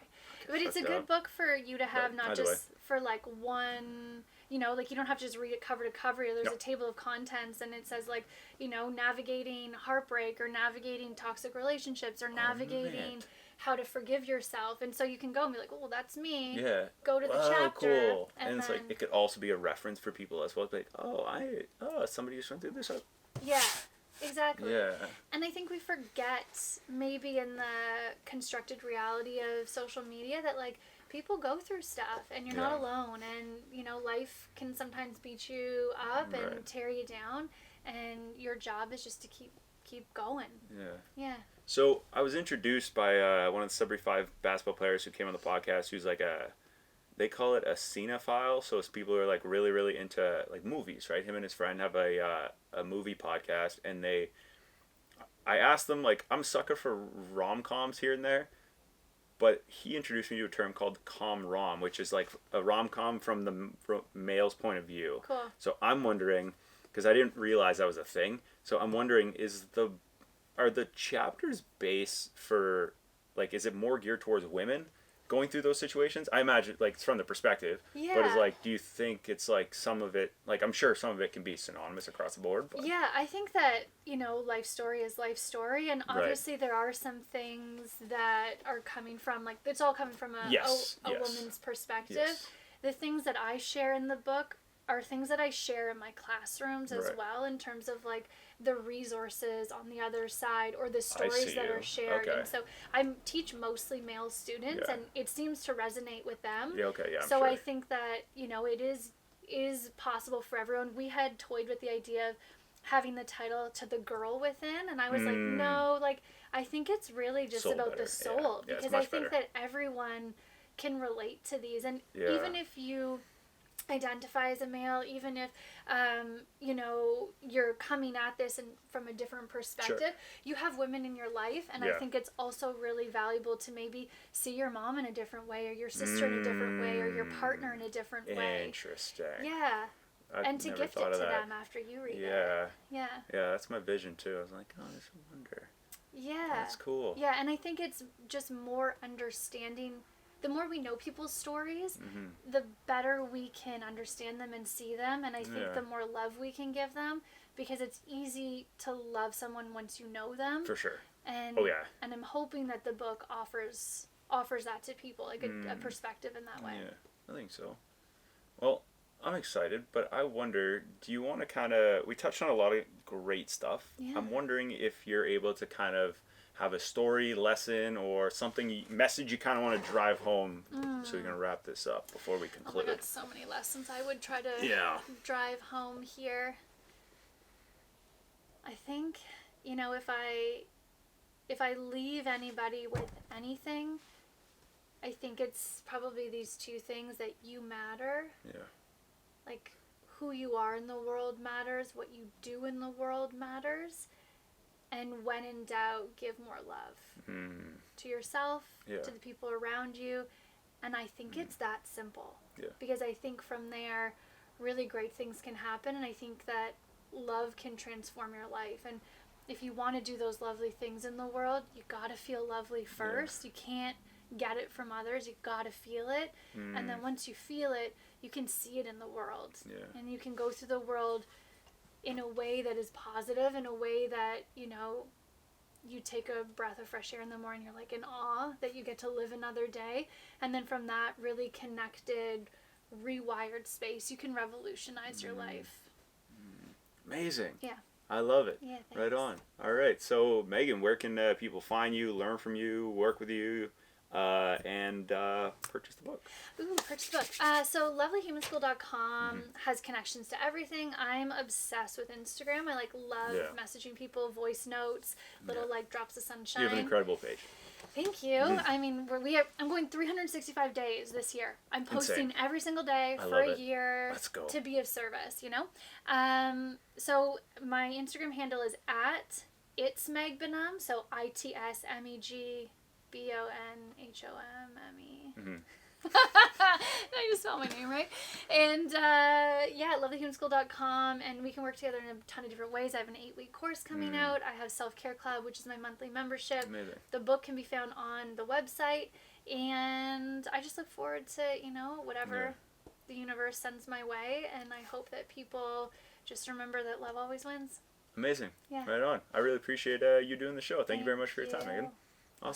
But it's a good book for you to have, not just for like one. Like you don't have to just read it cover to cover. There's a table of contents, and it says like, navigating heartbreak, or navigating toxic relationships, or navigating how to forgive yourself. And so you can go and be like, oh, well, that's me. Yeah. Go to the chapter. Cool. And it's like, it could also be a reference for people as well. It's like, somebody just went through this. Yeah. Exactly. Yeah. And I think we forget, maybe in the constructed reality of social media, that like people go through stuff and you're not alone, and life can sometimes beat you up and tear you down, and your job is just to keep going. Yeah. So I was introduced by one of the Sudbury 5 basketball players who came on the podcast, who's like they call it a cinephile. So it's people who are like really, really into like movies, right? Him and his friend have a movie podcast, and I asked them, like, I'm a sucker for rom-coms here and there, but he introduced me to a term called com-rom, which is like a rom-com from the male's point of view. Cool. So I'm wondering, because I didn't realize that was a thing, so I'm wondering, are the chapters based for, like, is it more geared towards women going through those situations? I imagine, like, it's from the perspective. Yeah. But it's like, do you think it's like some of it, like, I'm sure some of it can be synonymous across the board. But. Yeah, I think that, life story is life story. And obviously there are some things that are coming from, like, it's all coming from a woman's perspective. Yes. The things that I share in the book are things that I share in my classrooms as well, in terms of like the resources on the other side, or the stories that are shared. Okay. And so I teach mostly male students, and it seems to resonate with them. Yeah, okay, yeah. So I think that, it is possible for everyone. We had toyed with the idea of having the title To the Girl Within, and I was like, no, like, I think it's really just about the soul, because I think that everyone can relate to these, and even if you identify as a male, even if you're coming at this from a different perspective, you have women in your life, and I think it's also really valuable to maybe see your mom in a different way, or your sister in a different way, or your partner in a different way. Interesting. Yeah. And to gift it to them after you read it. Yeah. Yeah, that's my vision too. I was like, oh, I just wonder. Yeah. That's cool. Yeah, and I think it's just more understanding. The more we know people's stories, the better we can understand them and see them. And I think the more love we can give them, because it's easy to love someone once you know them. For sure. And, and I'm hoping that the book offers that to people, like a perspective in that way. Yeah, I think so. Well, I'm excited, but I wonder, do you want to we touched on a lot of great stuff. Yeah. I'm wondering if you're able to kind of have a story, lesson, or message you kind of want to drive home, so we can wrap this up before we conclude. Oh my God, so many lessons I would try to drive home here. I think, if I leave anybody with anything, I think it's probably these two things: that you matter. Yeah. Like, who you are in the world matters, what you do in the world matters, and when in doubt, give more love to yourself, to the people around you. And I think it's that simple. Yeah. Because I think from there, really great things can happen. And I think that love can transform your life. And if you want to do those lovely things in the world, you got to feel lovely first. You can't get it from others. You got to feel it. And then once you feel it, you can see it in the world. Yeah. And you can go through the world in a way that is positive, in a way that, you know, you take a breath of fresh air in the morning, you're like in awe that you get to live another day. And then from that really connected, rewired space, you can revolutionize your life. Amazing. Yeah. I love it. Yeah, thanks. Right on. All right. So, Meghan, where can people find you, learn from you, work with you, and purchase the book? Ooh, purchase the book. So lovelyhumanschool.com has connections to everything. I'm obsessed with Instagram. I love messaging people, voice notes, little drops of sunshine. You have an incredible page. Thank you. I mean, I'm going 365 days this year. I'm posting every single day for a year. Let's go. To be of service, you know? So my Instagram handle is at It's Meg Bonhomme, so ITSMEGBONHOMME. I just spelled my name right. And lovelyhumanschool.com, and we can work together in a ton of different ways. I have an 8-week course coming out. I have Self-Care Club, which is my monthly membership. Amazing. The book can be found on the website, and I just look forward to, you know, whatever the universe sends my way, and I hope that people just remember that love always wins. Amazing. Yeah. Right on. I really appreciate you doing the show. Thank you very much for your time, Meghan.